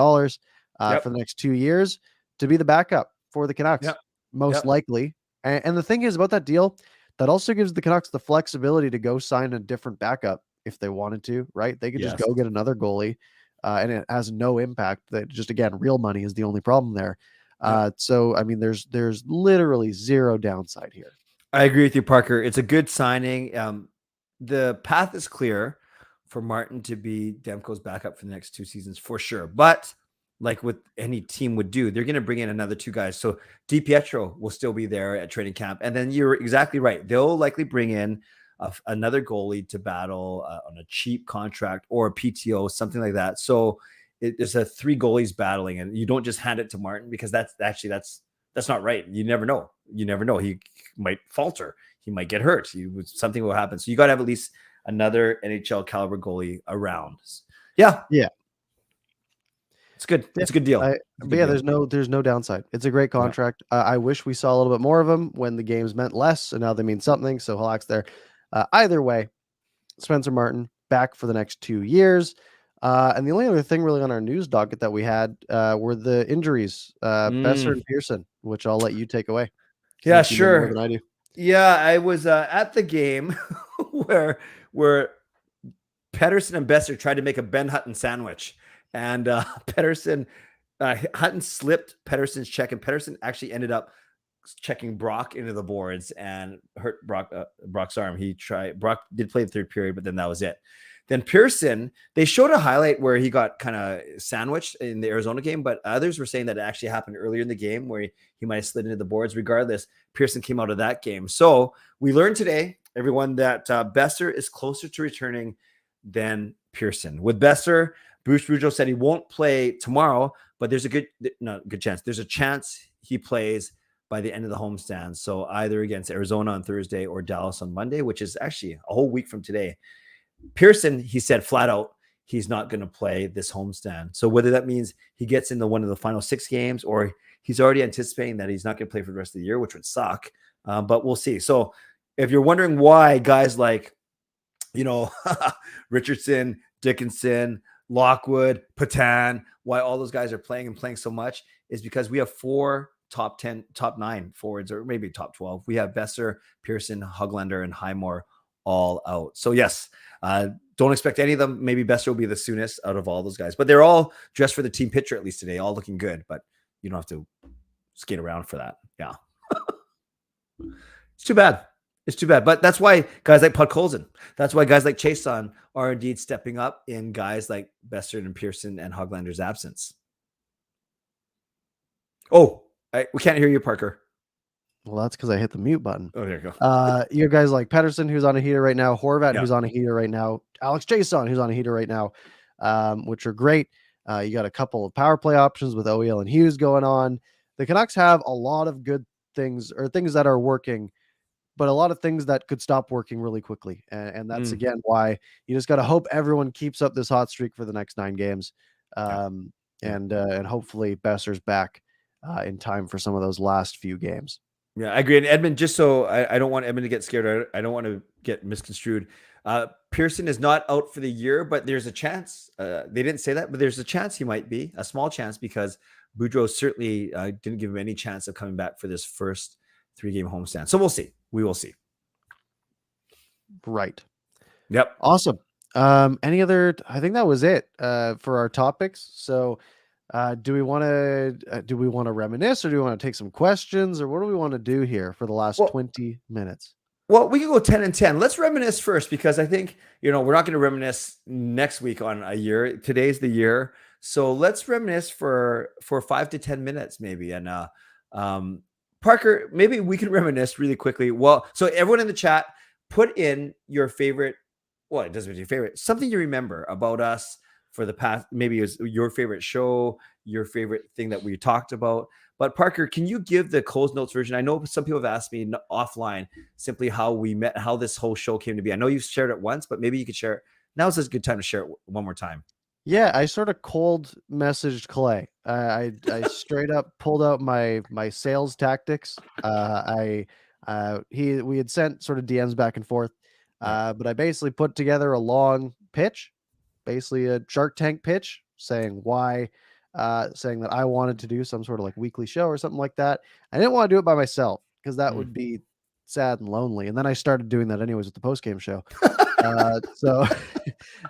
Speaker 1: for the next 2 years to be the backup for the Canucks, most likely. And the thing is about that deal, that also gives the Canucks the flexibility to go sign a different backup if they wanted to, right? They could just go get another goalie, and it has no impact. That just, again, real money is the only problem there. So I mean, there's literally zero downside here.
Speaker 2: I agree with you, Parker. It's a good signing. The path is clear for Martin to be Demko's backup for the next 2 seasons for sure. But like what any team would do, they're going to bring in another 2 guys. So DiPietro will still be there at training camp. And then you're exactly right. They'll likely bring in another goalie to battle on a cheap contract or a PTO, something like that. So there's a 3 goalies battling, and you don't just hand it to Martin, because that's not right. You never know. He might falter. He might get hurt. Something will happen. So you got to have at least another NHL caliber goalie around. Yeah. It's good. It's a good deal.
Speaker 1: There's no downside. It's a great contract. I wish we saw a little bit more of him when the games meant less, and now they mean something. So Halak's there. Either way, Spencer Martin back for the next 2 years. And the only other thing really on our news docket that we had were the injuries, Besser and Pearson, which I'll let you take away.
Speaker 2: Yeah, sure.
Speaker 1: More than I do.
Speaker 2: Yeah, I was at the game where Pettersson and Besser tried to make a Ben Hutton sandwich, and Hutton slipped Pettersson's check, and Pettersson actually ended up checking Brock into the boards and hurt Brock's arm. Brock did play the third period, but then that was it. Then Pearson, they showed a highlight where he got kind of sandwiched in the Arizona game, but others were saying that it actually happened earlier in the game where he might have slid into the boards. Regardless, Pearson came out of that game. So we learned today, everyone, that Besser is closer to returning than Pearson. With Besser, Bruce Boudreau said he won't play tomorrow, but there's a good chance. There's a chance he plays by the end of the homestand. So either against Arizona on Thursday or Dallas on Monday, which is actually a whole week from today. Pearson, he said flat out, he's not going to play this homestand. So whether that means he gets into one of the final 6 games, or he's already anticipating that he's not going to play for the rest of the year, which would suck. But we'll see. So if you're wondering why guys like, Richardson, Dickinson, Lockwood, Patan, why all those guys are playing so much, is because we have 4 top 10, top 9 forwards, or maybe top 12. We have Besser, Pearson, Höglander, and Highmore all out. So yes, don't expect any of them. Maybe Besser will be the soonest out of all those guys, but they're all dressed for the team picture at least today, all looking good, but you don't have to skate around for that. Yeah. It's too bad. But that's why guys like Podkolzin, that's why guys like Chiasson are indeed stepping up in guys like Besser and Pearson and Höglander's absence. Oh, we can't hear you, Parker.
Speaker 1: Well, that's because I hit the mute button.
Speaker 2: Oh, there you go.
Speaker 1: You have guys like Pettersson, who's on a heater right now, Horvat, who's on a heater right now, Alex Chiasson, who's on a heater right now, which are great. You got a couple of power play options with OEL and Hughes going on. The Canucks have a lot of good things, or things that are working, but a lot of things that could stop working really quickly. And that's, again, why you just got to hope everyone keeps up this hot streak for the next 9 games. And hopefully Besser's back in time for some of those last few games.
Speaker 2: Yeah, I agree. And Edmund, just so I don't want Edmund to get scared. I don't want to get misconstrued. Pearson is not out for the year, but there's a chance. They didn't say that, but there's a chance he might be, a small chance, because Boudreau certainly didn't give him any chance of coming back for this first 3-game homestand. So we'll see. We will see.
Speaker 1: Right.
Speaker 2: Yep.
Speaker 1: Awesome. Any other? I think that was it for our topics. So do we want to reminisce, or do we want to take some questions, or what do we want to do here for the last 20 minutes?
Speaker 2: Well, we can go 10 and 10. Let's reminisce first, because I think, we're not going to reminisce next week on a year. Today's the year. So let's reminisce for 5 to 10 minutes maybe. And Parker, maybe we can reminisce really quickly. Well, so everyone in the chat, put in your favorite, well, it doesn't matter your favorite, something you remember about us for the past, maybe it was your favorite show, your favorite thing that we talked about. But Parker, can you give the closed notes version? I know some people have asked me offline simply how we met, how this whole show came to be. I know you've shared it once, but maybe you could share it. Now's a good time to share it one more time.
Speaker 1: Yeah, I sort of cold messaged Clay. I straight up pulled out my sales tactics. We had sent sort of DMs back and forth, but I basically put together a long pitch, basically a Shark Tank pitch, saying why saying that I wanted to do some sort of like weekly show or something like that. I didn't want to do it by myself because that
Speaker 2: Mm.
Speaker 1: would be sad and lonely. And then I started doing that anyways with the post game show. So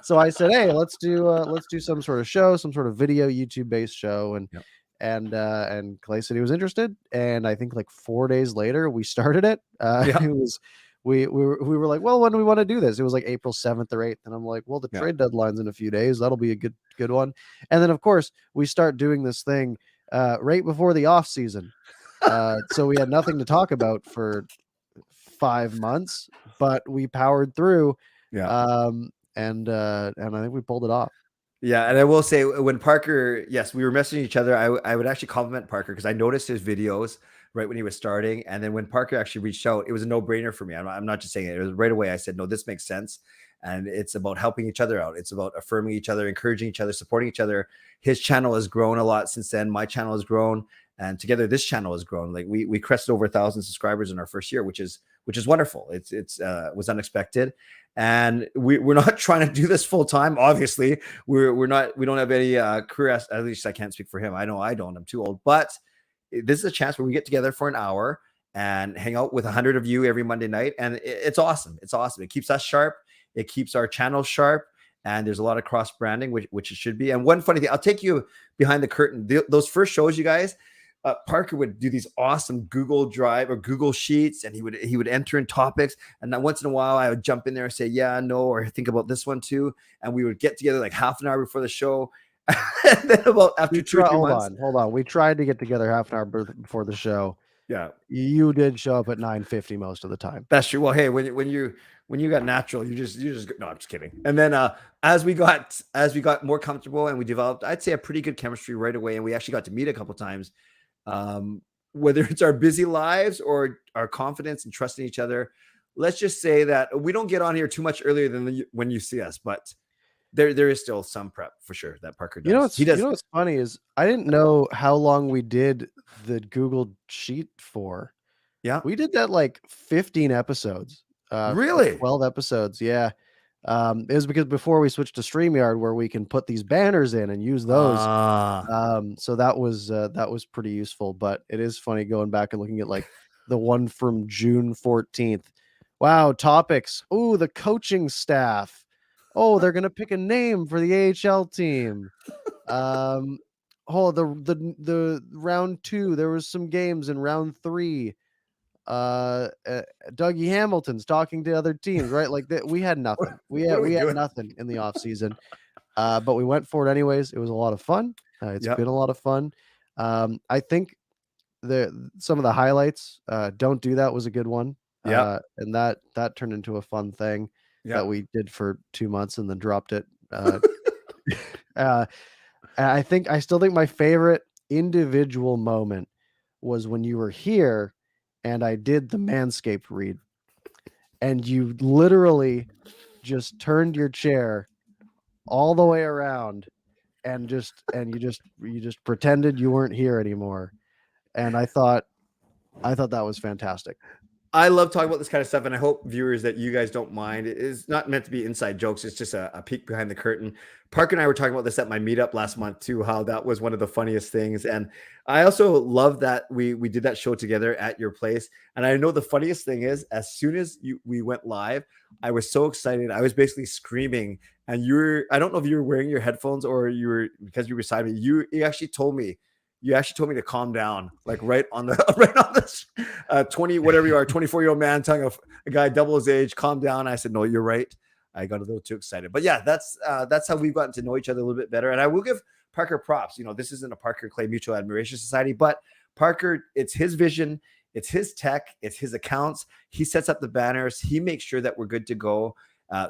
Speaker 1: so I said, hey, let's do some sort of show, some sort of video YouTube based show,
Speaker 2: Yep.
Speaker 1: and Clay said he was interested, and I think like 4 days later we started it.
Speaker 2: Yeah.
Speaker 1: It was we were like, well, when do we want to do this? It was like April 7th or 8th, and I'm like, well, the
Speaker 2: Yeah.
Speaker 1: trade deadline's in a few days. That'll be a good one. And then of course we start doing this thing right before the off season. So we had nothing to talk about for 5 months, but we powered through.
Speaker 2: Yeah.
Speaker 1: And I think we pulled it off.
Speaker 2: Yeah, and I will say when Parker, yes, we were messaging each other. I would actually compliment Parker because I noticed his videos right when he was starting, and then when Parker actually reached out, it was a no-brainer for me. I'm not just saying it. It was right away. I said, no, this makes sense, and it's about helping each other out. It's about affirming each other, encouraging each other, supporting each other. His channel has grown a lot since then. My channel has grown, and together this channel has grown. Like we crested over 1,000 subscribers in our first year, which is wonderful. It's was unexpected. And we're not trying to do this full time. Obviously, we don't have any career. At least I can't speak for him. I know I don't. I'm too old. But this is a chance where we get together for an hour and hang out with 100 of you every Monday night, and it's awesome. It's awesome. It keeps us sharp. It keeps our channel sharp, and there's a lot of cross branding, which it should be. And one funny thing, I'll take you behind the curtain. Those first shows, you guys. Parker would do these awesome Google Drive or Google Sheets, and he would enter in topics. And then once in a while, I would jump in there and say, "Yeah, no," or "Think about this one too." And we would get together like half an hour before the show. And then about after 2 or 3 months,
Speaker 1: hold on. We tried to get together half an hour before the show.
Speaker 2: yeah,
Speaker 1: You did show up at 9:50 most of the time.
Speaker 2: that's true. Well, hey, when you got natural, you just no, I'm just kidding. And then as we got more comfortable and we developed, I'd say a pretty good chemistry right away, and we actually got to meet a couple times. Whether it's our busy lives or our confidence and trusting each other, let's just say that we don't get on here too much earlier than when you see us, but there is still some prep for sure that Parker does.
Speaker 1: You know what's funny is I didn't know how long we did the Google Sheet for.
Speaker 2: Yeah,
Speaker 1: we did that like 15 episodes.
Speaker 2: Really?
Speaker 1: 12 episodes. Yeah. It was because before we switched to StreamYard where we can put these banners in and use those. So that was pretty useful, but it is funny going back and looking at like the one from June 14th. Wow, topics. Oh, the coaching staff. Oh, they're gonna pick a name for the AHL team. Oh, the round 2. There was some games in round 3. Dougie Hamilton's talking to other teams, right? Like that, we had nothing. We had nothing in the off season, but we went for it anyways. It was a lot of fun. It's been a lot of fun. I think some of the highlights, Don't Do That was a good one.
Speaker 2: Yeah,
Speaker 1: And that turned into a fun thing that we did for 2 months and then dropped it. I still think my favorite individual moment was when you were here and I did the Manscaped read, and you literally just turned your chair all the way around and you just pretended you weren't here anymore. And I thought that was fantastic.
Speaker 2: I love talking about this kind of stuff, and I hope viewers that you guys don't mind. It is not meant to be inside jokes. It's just a peek behind the curtain. Parker and I were talking about this at my meetup last month too, how that was one of the funniest things. And I also love that we did that show together at your place. And I know the funniest thing is, as soon as we went live, I was so excited. I was basically screaming, and I don't know if you were wearing your headphones or because you were beside me, you actually told me to calm down, like right on this 20, whatever you are, 24-year-old man telling a guy double his age, calm down. I said, no, you're right. I got a little too excited, but yeah, that's how we've gotten to know each other a little bit better. And I will give Parker props. This isn't a Parker Clay Mutual Admiration Society, but Parker, it's his vision, it's his tech, it's his accounts. He sets up the banners. He makes sure that we're good to go.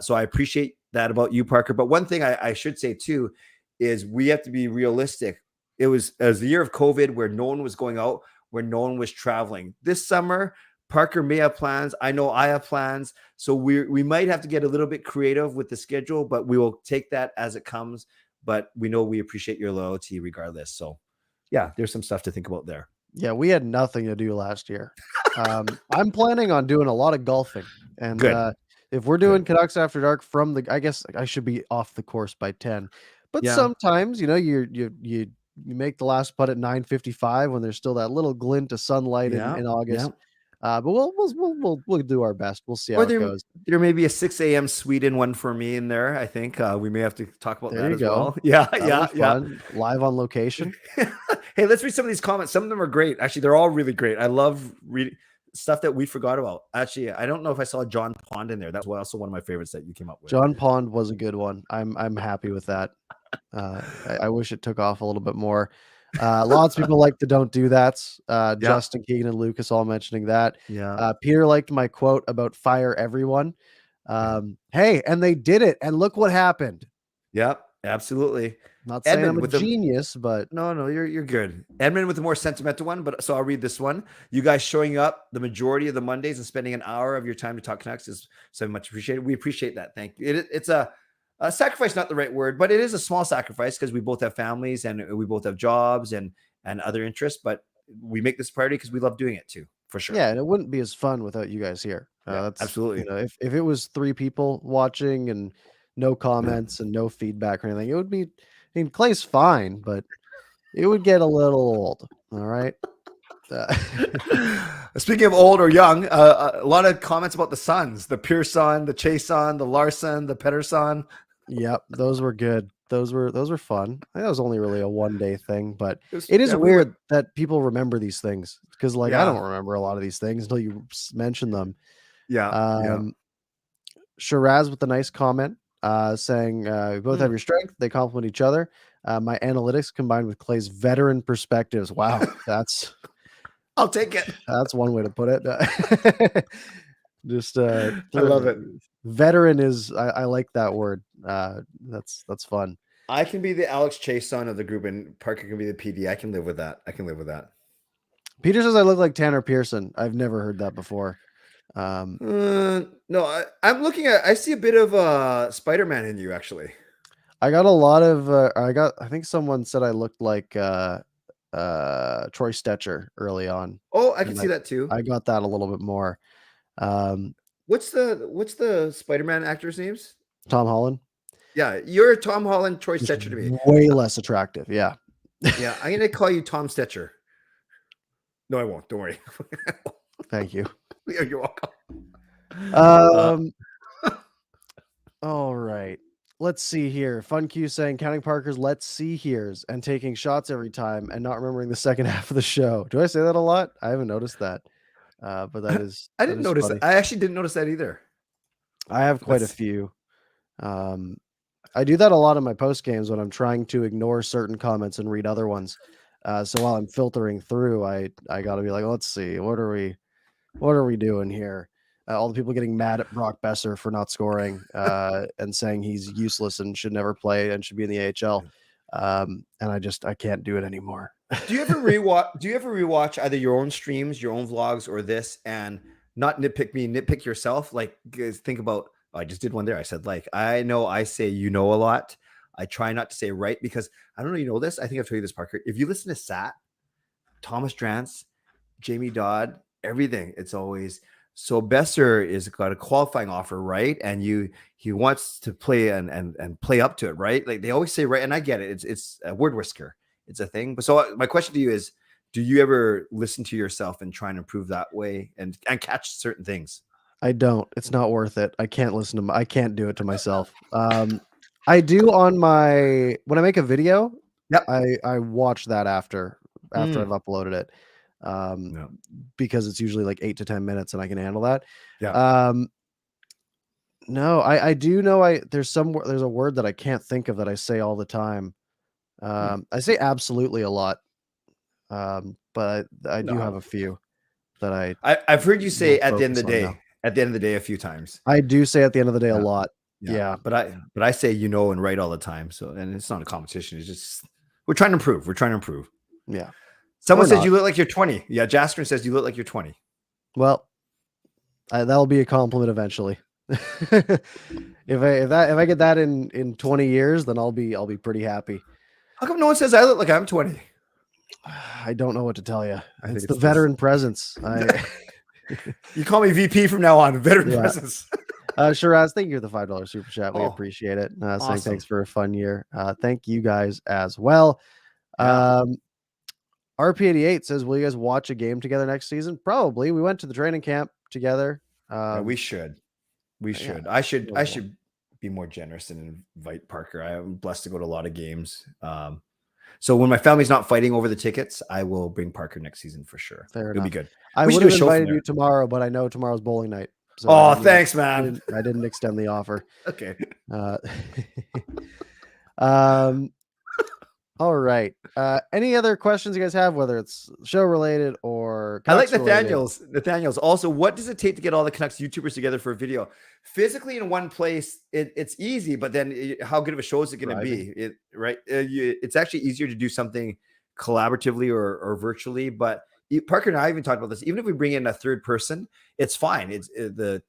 Speaker 2: So I appreciate that about you, Parker. But one thing I should say too is we have to be realistic. It was as the year of COVID where no one was going out, where no one was traveling. This summer, Parker may have plans. I know I have plans. So we might have to get a little bit creative with the schedule, but we will take that as it comes. But we know we appreciate your loyalty regardless. So yeah, there's some stuff to think about there.
Speaker 1: Yeah, we had nothing to do last year. I'm planning on doing a lot of golfing. And if we're doing Canucks After Dark I guess I should be off the course by 10. But sometimes, you make the last putt at 9:55 when there's still that little glint of sunlight in August. But we'll do our best. We'll see how it goes.
Speaker 2: There may be a 6 a.m. Sweden one for me in there. I think we may have to talk about that as well.
Speaker 1: Fun. Live on location.
Speaker 2: Hey, let's read some of these comments. Some of them are great. Actually, they're all really great. I love reading stuff that we forgot about. Actually, I don't know if I saw John Pond in there. That's also one of my favorites that you came up with.
Speaker 1: John Pond was a good one. I'm happy with that. I wish it took off a little bit more. Lots of people like the don't do that. Justin, Keegan, and Lucas all mentioning that. Peter liked my quote about fire everyone. Hey, and they did it, and look what happened.
Speaker 2: Yep, absolutely.
Speaker 1: Not saying Edmund I'm a genius, but
Speaker 2: no, you're good. Edmund with the more sentimental one, but so I'll read this one. You guys showing up the majority of the Mondays and spending an hour of your time to talk Canucks is so much appreciated. We appreciate that. Thank you. It's a sacrifice, not the right word, but it is a small sacrifice because we both have families and we both have jobs and other interests, but we make this priority because we love doing it too, for sure.
Speaker 1: Yeah, and it wouldn't be as fun without you guys here. That's
Speaker 2: absolutely.
Speaker 1: If it was 3 people watching and no comments and no feedback or anything, it would be. I mean, Clay's fine, but it would get a little old. All right.
Speaker 2: Speaking of old or young, a lot of comments about the Suns, the Pearson, the Chiasson, the Larson, the Pettersson.
Speaker 1: Yep, those were good. Those were fun. I think that was only really a one-day thing, but it is weird that people remember these things because, I don't remember a lot of these things until you mention them. Shiraz with a nice comment. Saying we both have your strength, they complement each other. My analytics combined with Clay's veteran perspectives. Wow,
Speaker 2: I'll take it.
Speaker 1: That's one way to put it. I
Speaker 2: love it.
Speaker 1: Veteran is I like that word. That's fun.
Speaker 2: I can be the Alex Chiasson of the group, and Parker can be the PD. I can live with that.
Speaker 1: Peter says I look like Tanner Pearson. I've never heard that before.
Speaker 2: No, I'm looking at. I see a bit of Spider-Man in you, actually.
Speaker 1: I got a lot of. I think someone said I looked like Troy Stetcher early on.
Speaker 2: Oh, I can see that too.
Speaker 1: I got that a little bit more.
Speaker 2: What's the Spider-Man actor's names?
Speaker 1: Tom Holland.
Speaker 2: Yeah, you're Tom Holland, Troy Stetcher to me.
Speaker 1: Way less attractive. Yeah.
Speaker 2: Yeah, I'm gonna call you Tom Stetcher. No, I won't. Don't worry.
Speaker 1: Thank you.
Speaker 2: You're welcome.
Speaker 1: All right. Let's see here. Fun Q saying counting Parker's let's see here's and taking shots every time and not remembering the second half of the show. Do I say that a lot? I haven't noticed that. But that is
Speaker 2: I didn't notice that. I actually didn't notice that either.
Speaker 1: I have quite a few. I do that a lot in my post games when I'm trying to ignore certain comments and read other ones. So while I'm filtering through, I gotta be like, let's see, what are we doing here? All the people getting mad at Brock Besser for not scoring and saying he's useless and should never play and should be in the AHL. And I can't do it anymore.
Speaker 2: Do you ever rewatch either your own streams, your own vlogs, or this and not nitpick me, nitpick yourself? Like, think about, I just did one there. I said, I know I say, a lot. I try not to say right because I don't know, you know this. I think I've told you this, Parker. If you listen to Sat, Thomas Drance, Jamie Dodd, everything, it's always, so Besser is got a qualifying offer, right? And he wants to play and play up to it, right? Like they always say, right? And I get it. It's a word whisker. It's a thing. But so my question to you is, do you ever listen to yourself and try and improve that way and catch certain things?
Speaker 1: I don't. It's not worth it. I can't listen to I can't do it to myself. I do when I make a video.
Speaker 2: Yep.
Speaker 1: I watch that after I've uploaded it. Because it's usually like 8 to 10 minutes and I can handle that.
Speaker 2: Yeah.
Speaker 1: No, I do know there's a word that I can't think of that I say all the time. I say absolutely a lot. But I do have a few that
Speaker 2: I've heard you say at the end of the day a few times.
Speaker 1: I do say at the end of the day a lot. Yeah.
Speaker 2: But I say, and write all the time. So, and it's not a competition. It's just, we're trying to improve.
Speaker 1: Yeah.
Speaker 2: Someone says you look like you're 20. Yeah. Jasper says you look like you're 20.
Speaker 1: Well, that'll be a compliment eventually. If I get that in 20 years, then I'll be pretty happy.
Speaker 2: How come no one says I look like I'm 20?
Speaker 1: I don't know what to tell you. It's the veteran presence.
Speaker 2: You call me VP from now on. Veteran presence.
Speaker 1: Shiraz, thank you for the $5 super chat. We appreciate it. Awesome. Saying thanks for a fun year. Thank you guys as well.
Speaker 2: Yeah.
Speaker 1: RP88 says, will you guys watch a game together next season? Probably. We went to the training camp together.
Speaker 2: Yeah, we should. We
Speaker 1: yeah,
Speaker 2: should. I should be more generous and invite Parker. I am blessed to go to a lot of games. So when my family's not fighting over the tickets, I will bring Parker next season for sure.
Speaker 1: Fair
Speaker 2: It'll be
Speaker 1: enough.
Speaker 2: good.
Speaker 1: I
Speaker 2: We
Speaker 1: would
Speaker 2: should do
Speaker 1: have
Speaker 2: a show from
Speaker 1: invited
Speaker 2: there.
Speaker 1: you tomorrow, but I know tomorrow's bowling night. So
Speaker 2: Oh, thanks, man.
Speaker 1: I didn't extend the offer.
Speaker 2: Okay.
Speaker 1: All right. Any other questions you guys have, whether it's show related or
Speaker 2: I like
Speaker 1: Canucks related?
Speaker 2: Nathaniel's. Also, what does it take to get all the Canucks YouTubers together for a video? Physically in one place, it's easy, but then how good of a show is it going to be? It's actually easier to do something collaboratively or virtually. But Parker and I even talked about this. Even if we bring in a third person, it's fine. It's the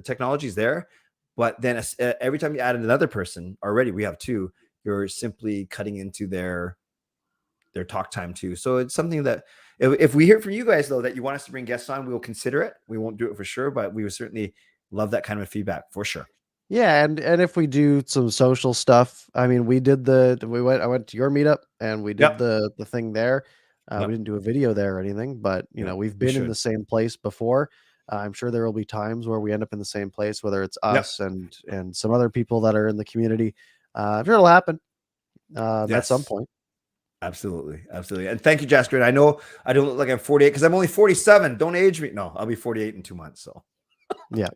Speaker 2: technology is there, but then every time you add another person, already we have two. You're simply cutting into their talk time too. So it's something that if we hear from you guys though that you want us to bring guests on, we will consider it. We won't do it for sure, but we would certainly love that kind of feedback for sure.
Speaker 1: Yeah, and if we do some social stuff, I mean, I went to your meetup and we did the thing there. We didn't do a video there or anything, but you know, we've been in the same place before. I'm sure there will be times where we end up in the same place, whether it's us and some other people that are in the community. I'm sure it'll happen at some point.
Speaker 2: Absolutely. And thank you, Jasper. I know I don't look like I'm 48 because I'm only 47. Don't age me. No, I'll be 48 in 2 months. So
Speaker 1: yeah.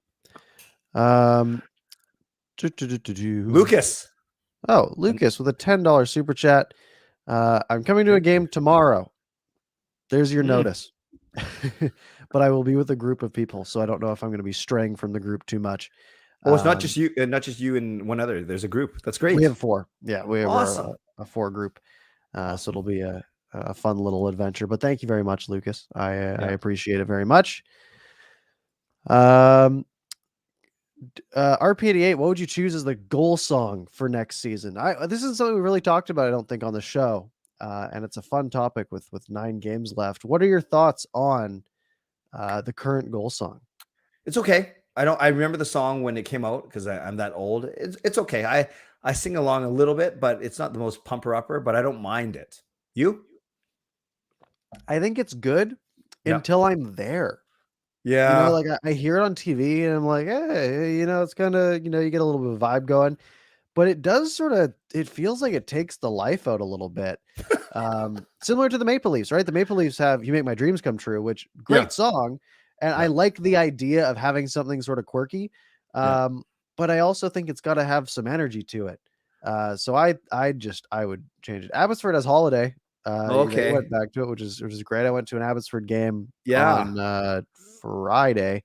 Speaker 2: Lucas.
Speaker 1: Oh, Lucas with a $10 super chat. I'm coming to a game tomorrow. There's your notice. But I will be with a group of people, so I don't know if I'm going to be straying from the group too much.
Speaker 2: Oh, it's not just you and one other. There's a group. That's great.
Speaker 1: We have 4. Yeah, we have
Speaker 2: awesome.
Speaker 1: a 4 group. So it'll be a fun little adventure. But thank you very much, Lucas. I appreciate it very much. RP88, what would you choose as the goal song for next season? This is something we really talked about, I don't think, on the show. And it's a fun topic with 9 games left. What are your thoughts on the current goal song?
Speaker 2: It's okay. I remember the song when it came out because I'm that old. It's okay. I sing along a little bit, but it's not the most pumper upper, but I don't mind it. You?
Speaker 1: I think it's good until I'm there.
Speaker 2: Yeah.
Speaker 1: You know, like I hear it on TV and I'm like, hey, you know, it's kind of, you know, you get a little bit of vibe going, but it does it feels like it takes the life out a little bit. Similar to the Maple Leafs, right? The Maple Leafs have You Make My Dreams Come True, which great song. And I like the idea of having something sort of quirky. But I also think it's got to have some energy to it. So I would change it. Abbotsford has Holiday. They went back to it, which is great. I went to an Abbotsford game on Friday,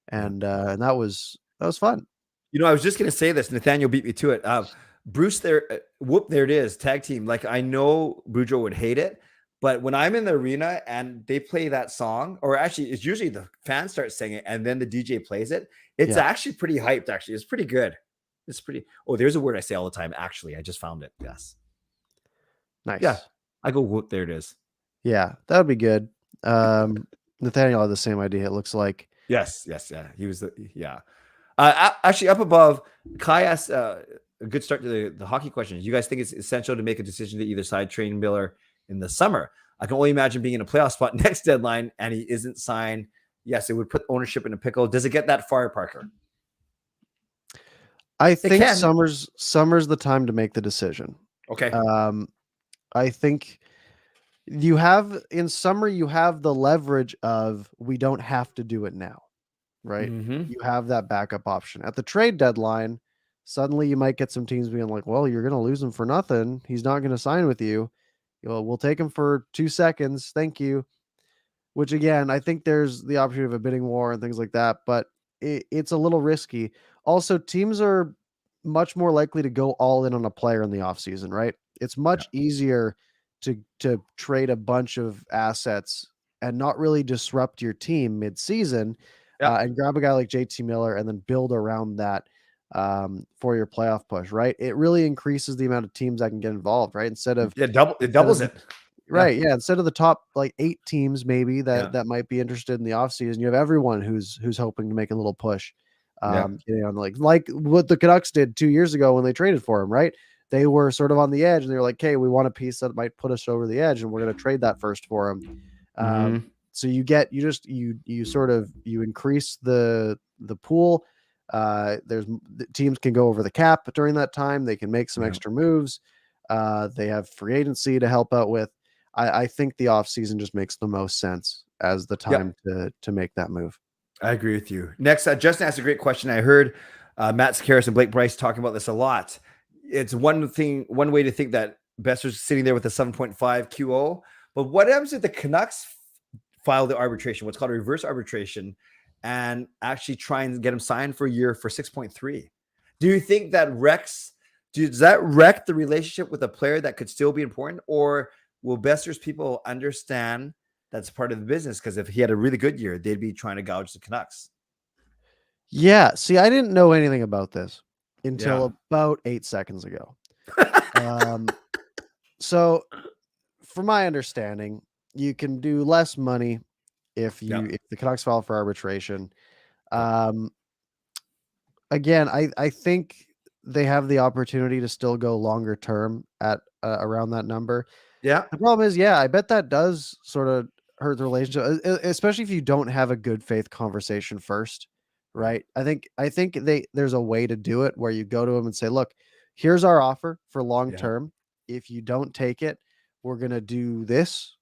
Speaker 1: and that was fun.
Speaker 2: You know, I was just gonna say this. Nathaniel beat me to it. Bruce, there it is, tag team. Like I know Boudreaux would hate it, but when I'm in the arena and they play that song, or actually it's usually the fans start singing and then the DJ plays it, it's actually pretty hyped. Actually, it's pretty good. It's pretty. Oh, there's a word I say all the time. Actually, I just found it. Yes.
Speaker 1: Nice.
Speaker 2: Yeah. I go, whoop, there it is.
Speaker 1: Yeah, that would be good. Nathaniel had the same idea, it looks like.
Speaker 2: Yes. Yeah. He was actually up above, Kai asked a good start to the hockey questions. You guys think it's essential to make a decision to either side Train Miller in the summer? I can only imagine being in a playoff spot next deadline and he isn't signed. Yes, it would put ownership in a pickle. Does it get that far, Parker?
Speaker 1: I think summer's the time to make the decision.
Speaker 2: Okay.
Speaker 1: I think in summer, you have the leverage of we don't have to do it now, right?
Speaker 2: Mm-hmm.
Speaker 1: You have that backup option. At the trade deadline, suddenly you might get some teams being like, well, you're going to lose him for nothing. He's not going to sign with you. We'll take him for 2 seconds. Thank you. Which again, I think there's the opportunity of a bidding war and things like that, but it's a little risky. Also, teams are much more likely to go all in on a player in the offseason, right? It's much easier to trade a bunch of assets and not really disrupt your team mid-season and grab a guy like JT Miller and then build around that for your playoff push, right? It really increases the amount of teams that can get involved, right? Instead of
Speaker 2: it doubles it.
Speaker 1: Right. Yeah. Instead of the top like 8 teams, maybe that might be interested in the offseason, you have everyone who's hoping to make a little push. You know, like what the Canucks did 2 years ago when they traded for him, right? they were sort of on the edge, and they were like, "Hey, we want a piece that might put us over the edge, and we're going to trade that first for him." So you increase the pool. The teams can go over the cap during that time. They can make some extra moves. They have free agency to help out with. I think the offseason just makes the most sense as the time to make that move.
Speaker 2: I agree with you. Next, Justin asked a great question. I heard Matt Sakaris and Blake Bryce talking about this a lot. It's one way to think that Besser's sitting there with a 7.5 QO. But what happens if the Canucks file the arbitration, what's called a reverse arbitration, and actually try and get him signed for a year for 6.3? Do you think that does that wreck the relationship with a player that could still be important? Or will Besser's people understand that's part of the business? Because if he had a really good year, they'd be trying to gouge the Canucks.
Speaker 1: Yeah. See, I didn't know anything about this until about 8 seconds ago. So from my understanding, you can do less money if the Canucks file for arbitration. Again, I think they have the opportunity to still go longer term at around that number.
Speaker 2: Yeah.
Speaker 1: The problem is, I bet that does sort of hurt the relationship, especially if you don't have a good faith conversation first, right? I think there's a way to do it where you go to them and say, "Look, here's our offer for long term. If you don't take it, we're gonna do this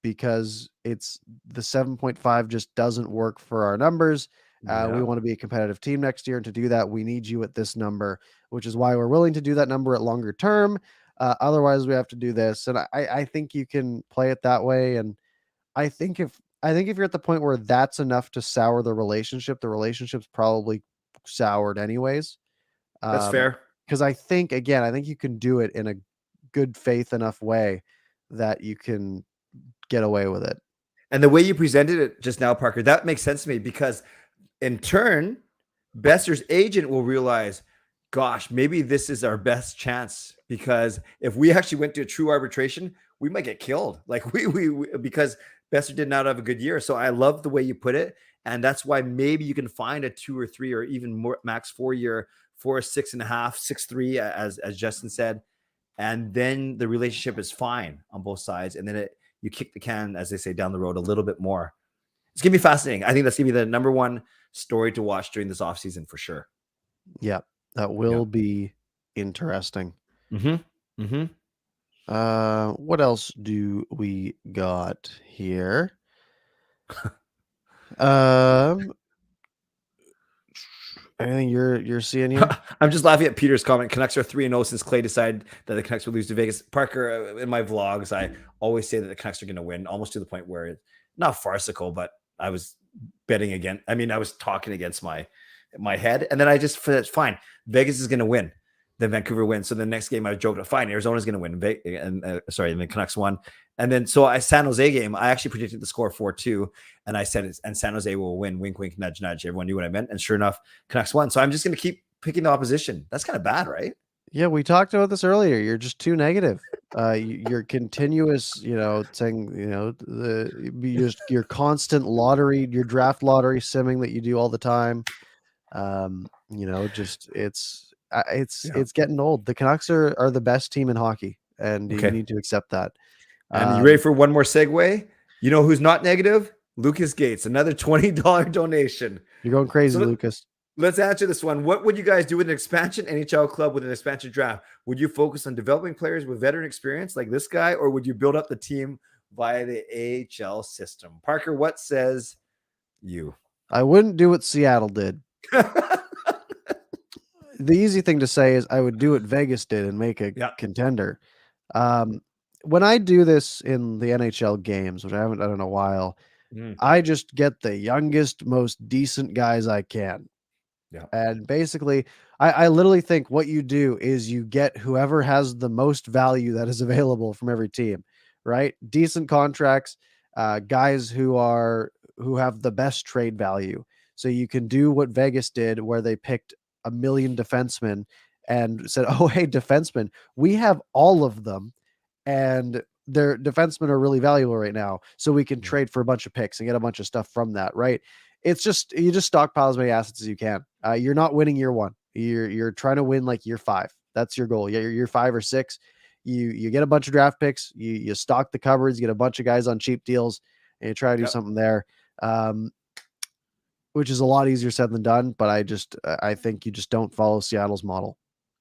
Speaker 1: because it's the 7.5 just doesn't work for our numbers. We want to be a competitive team next year, and to do that, we need you at this number, which is why we're willing to do that number at longer term. Otherwise, we have to do this." And I think you can play it that way. And I think if you're at the point where that's enough to sour the relationship's probably soured anyways.
Speaker 2: That's fair.
Speaker 1: Because I think you can do it in a good faith enough way that you can get away with it.
Speaker 2: And the way you presented it just now, Parker, that makes sense to me, because in turn, Besser's agent will realize, gosh, maybe this is our best chance, because if we actually went to a true arbitration, we might get killed. Like we because Besser did not have a good year. So I love the way you put it. And that's why maybe you can find a 2 or 3 or even more max 4 year for a 6.5, 6.3, as Justin said. And then the relationship is fine on both sides. And then you kick the can, as they say, down the road a little bit more. It's going to be fascinating. I think that's going to be the number one story to watch during this offseason for sure.
Speaker 1: Yeah, that will be interesting. What else do we got here? Anything you're seeing here?
Speaker 2: I'm just laughing at Peter's comment. Canucks are 3-0 since Clay decided that the Canucks would lose to Vegas. Parker, in my vlogs, I always say that the Canucks are going to win, almost to the point where it's not farcical, but I was betting again. I mean, I was talking against my head, and then I just, it's fine. Vegas is going to win. Then Vancouver wins. So the next game I joked, fine, Arizona's going to win. And the Canucks won. And then San Jose game, I actually predicted the score 4-2, and I said and San Jose will win. Wink, wink, nudge, nudge. Everyone knew what I meant, and sure enough, Canucks won. So I'm just going to keep picking the opposition. That's kind of bad, right?
Speaker 1: Yeah, we talked about this earlier. You're just too negative. You're continuous, saying, your constant lottery, your draft lottery simming that you do all the time. It's getting old. The Canucks are the best team in hockey, and you need to accept that.
Speaker 2: And you ready for one more segue? You know who's not negative? Lucas Gates, another $20 donation.
Speaker 1: You're going crazy, Lucas.
Speaker 2: Let's answer this one. What would you guys do with an expansion NHL club with an expansion draft? Would you focus on developing players with veteran experience like this guy, or would you build up the team via the AHL system? Parker, what says you?
Speaker 1: I wouldn't do what Seattle did. The easy thing to say is I would do what Vegas did and make a contender. When I do this in the NHL games, which I haven't done in a while, I just get the youngest, most decent guys I can.
Speaker 2: Yeah.
Speaker 1: And basically, I literally think what you do is you get whoever has the most value that is available from every team, right? Decent contracts, guys who have the best trade value. So you can do what Vegas did, where they picked 1 million defensemen and said, "Oh, hey, defensemen, we have all of them, and their defensemen are really valuable right now. So we can trade for a bunch of picks and get a bunch of stuff from that." Right? It's just, you just stockpile as many assets as you can. You're not winning year one. You're trying to win like year 5. That's your goal. You're 5 or 6. You get a bunch of draft picks. You stock the cupboards. You get a bunch of guys on cheap deals, and you try to do something there. Which is a lot easier said than done, but I think you just don't follow Seattle's model.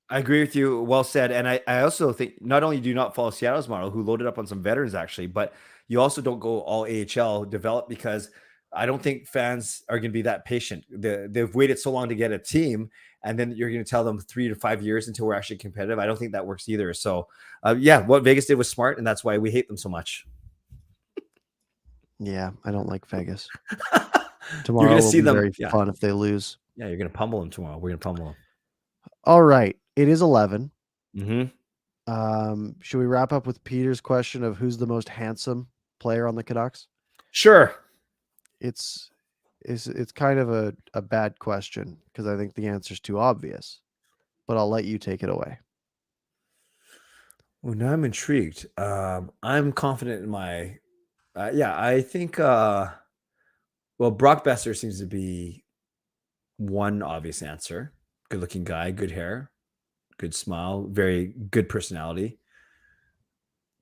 Speaker 2: I agree with you. Well said. And I also think not only do you not follow Seattle's model, who loaded up on some veterans actually, but you also don't go all AHL develop, because I don't think fans are going to be that patient. They've waited so long to get a team, and then you're going to tell them 3 to 5 years until we're actually competitive. I don't think that works either. So what Vegas did was smart, and that's why we hate them so much.
Speaker 1: Yeah, I don't like Vegas. Tomorrow
Speaker 2: you're going to see them.
Speaker 1: Very fun if they lose.
Speaker 2: Yeah, you're going to pummel them tomorrow. We're going to pummel them.
Speaker 1: All right. It is 11.
Speaker 2: Mm-hmm.
Speaker 1: Should we wrap up with Peter's question of who's the most handsome player on the Canucks?
Speaker 2: Sure.
Speaker 1: It's kind of a bad question because I think the answer is too obvious, but I'll let you take it away.
Speaker 2: Well, now I'm intrigued. I'm confident in my, I think, Brock Besser seems to be one obvious answer. Good looking guy, good hair, good smile, very good personality.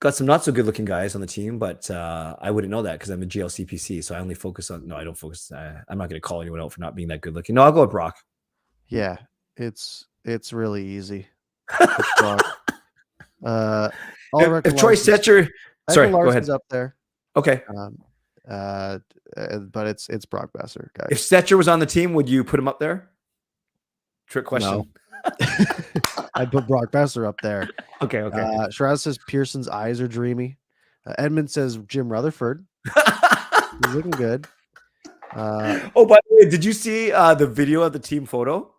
Speaker 2: Got some not so good looking guys on the team, but I wouldn't know that because I'm a GLCPC. So I only focus on, I don't focus. I'm not going to call anyone out for not being that good looking. No, I'll go with Brock.
Speaker 1: Yeah, it's really easy. It's Brock.
Speaker 2: If Troy Setcher, sorry, go ahead.
Speaker 1: Up there.
Speaker 2: Okay.
Speaker 1: But it's Brock Besser, guys.
Speaker 2: If Setcher was on the team, would you put him up there? Trick question.
Speaker 1: No. I'd put Brock Besser up there.
Speaker 2: Okay.
Speaker 1: Shiraz says Pearson's eyes are dreamy. Edmund says Jim Rutherford. He's looking good.
Speaker 2: By the way, did you see the video of the team photo?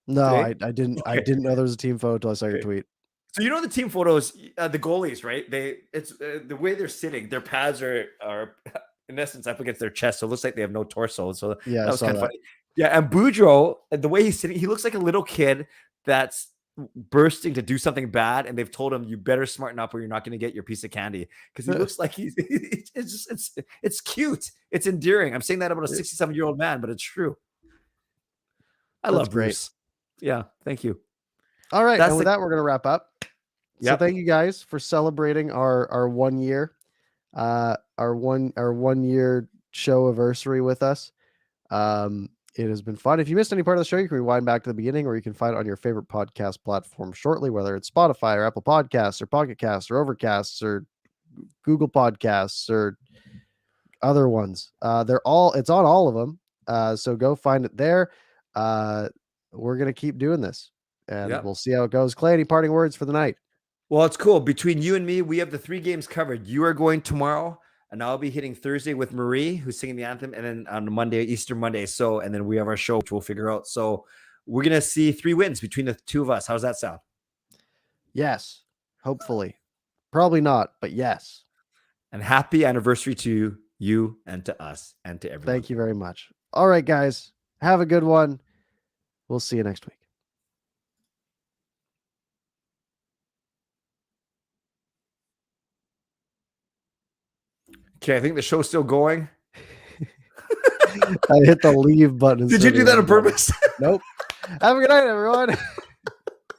Speaker 1: No, I didn't. Okay. I didn't know there was a team photo until I saw your tweet.
Speaker 2: So you know the team photos, the goalies, right? It's the way they're sitting. Their pads are in essence up against their chest, so it looks like they have no torso. So
Speaker 1: yeah,
Speaker 2: that was kind of funny. Yeah, and Boudreau, the way he's sitting, he looks like a little kid that's bursting to do something bad, and they've told him you better smarten up or you're not going to get your piece of candy, because he looks like it's cute, it's endearing. I'm saying that about a 67-year-old man, but it's true. I love Bruce. Yeah, thank you.
Speaker 1: All right, and with that, we're going to wrap up. So thank you guys for celebrating our 1 year, our one year show anniversary with us. It has been fun. If you missed any part of the show, you can rewind back to the beginning, or you can find it on your favorite podcast platform shortly, whether it's Spotify or Apple Podcasts or Pocket Casts or Overcasts or Google Podcasts or other ones. It's on all of them. So go find it there. We're going to keep doing this, and we'll see how it goes. Clay, any parting words for the night?
Speaker 2: Well, it's cool. Between you and me, we have the 3 games covered. You are going tomorrow, and I'll be hitting Thursday with Marie, who's singing the anthem, and then on Monday, Easter Monday. So, and then we have our show, which we'll figure out. So we're going to see 3 wins between the 2 of us. How's that sound?
Speaker 1: Yes. Hopefully. Probably not, but yes.
Speaker 2: And happy anniversary to you and to us and to everyone.
Speaker 1: Thank you very much. All right, guys. Have a good one. We'll see you next week.
Speaker 2: Okay, I think the show's still going.
Speaker 1: I hit the leave button.
Speaker 2: Did you do that on purpose?
Speaker 1: Nope. Have a good night, everyone.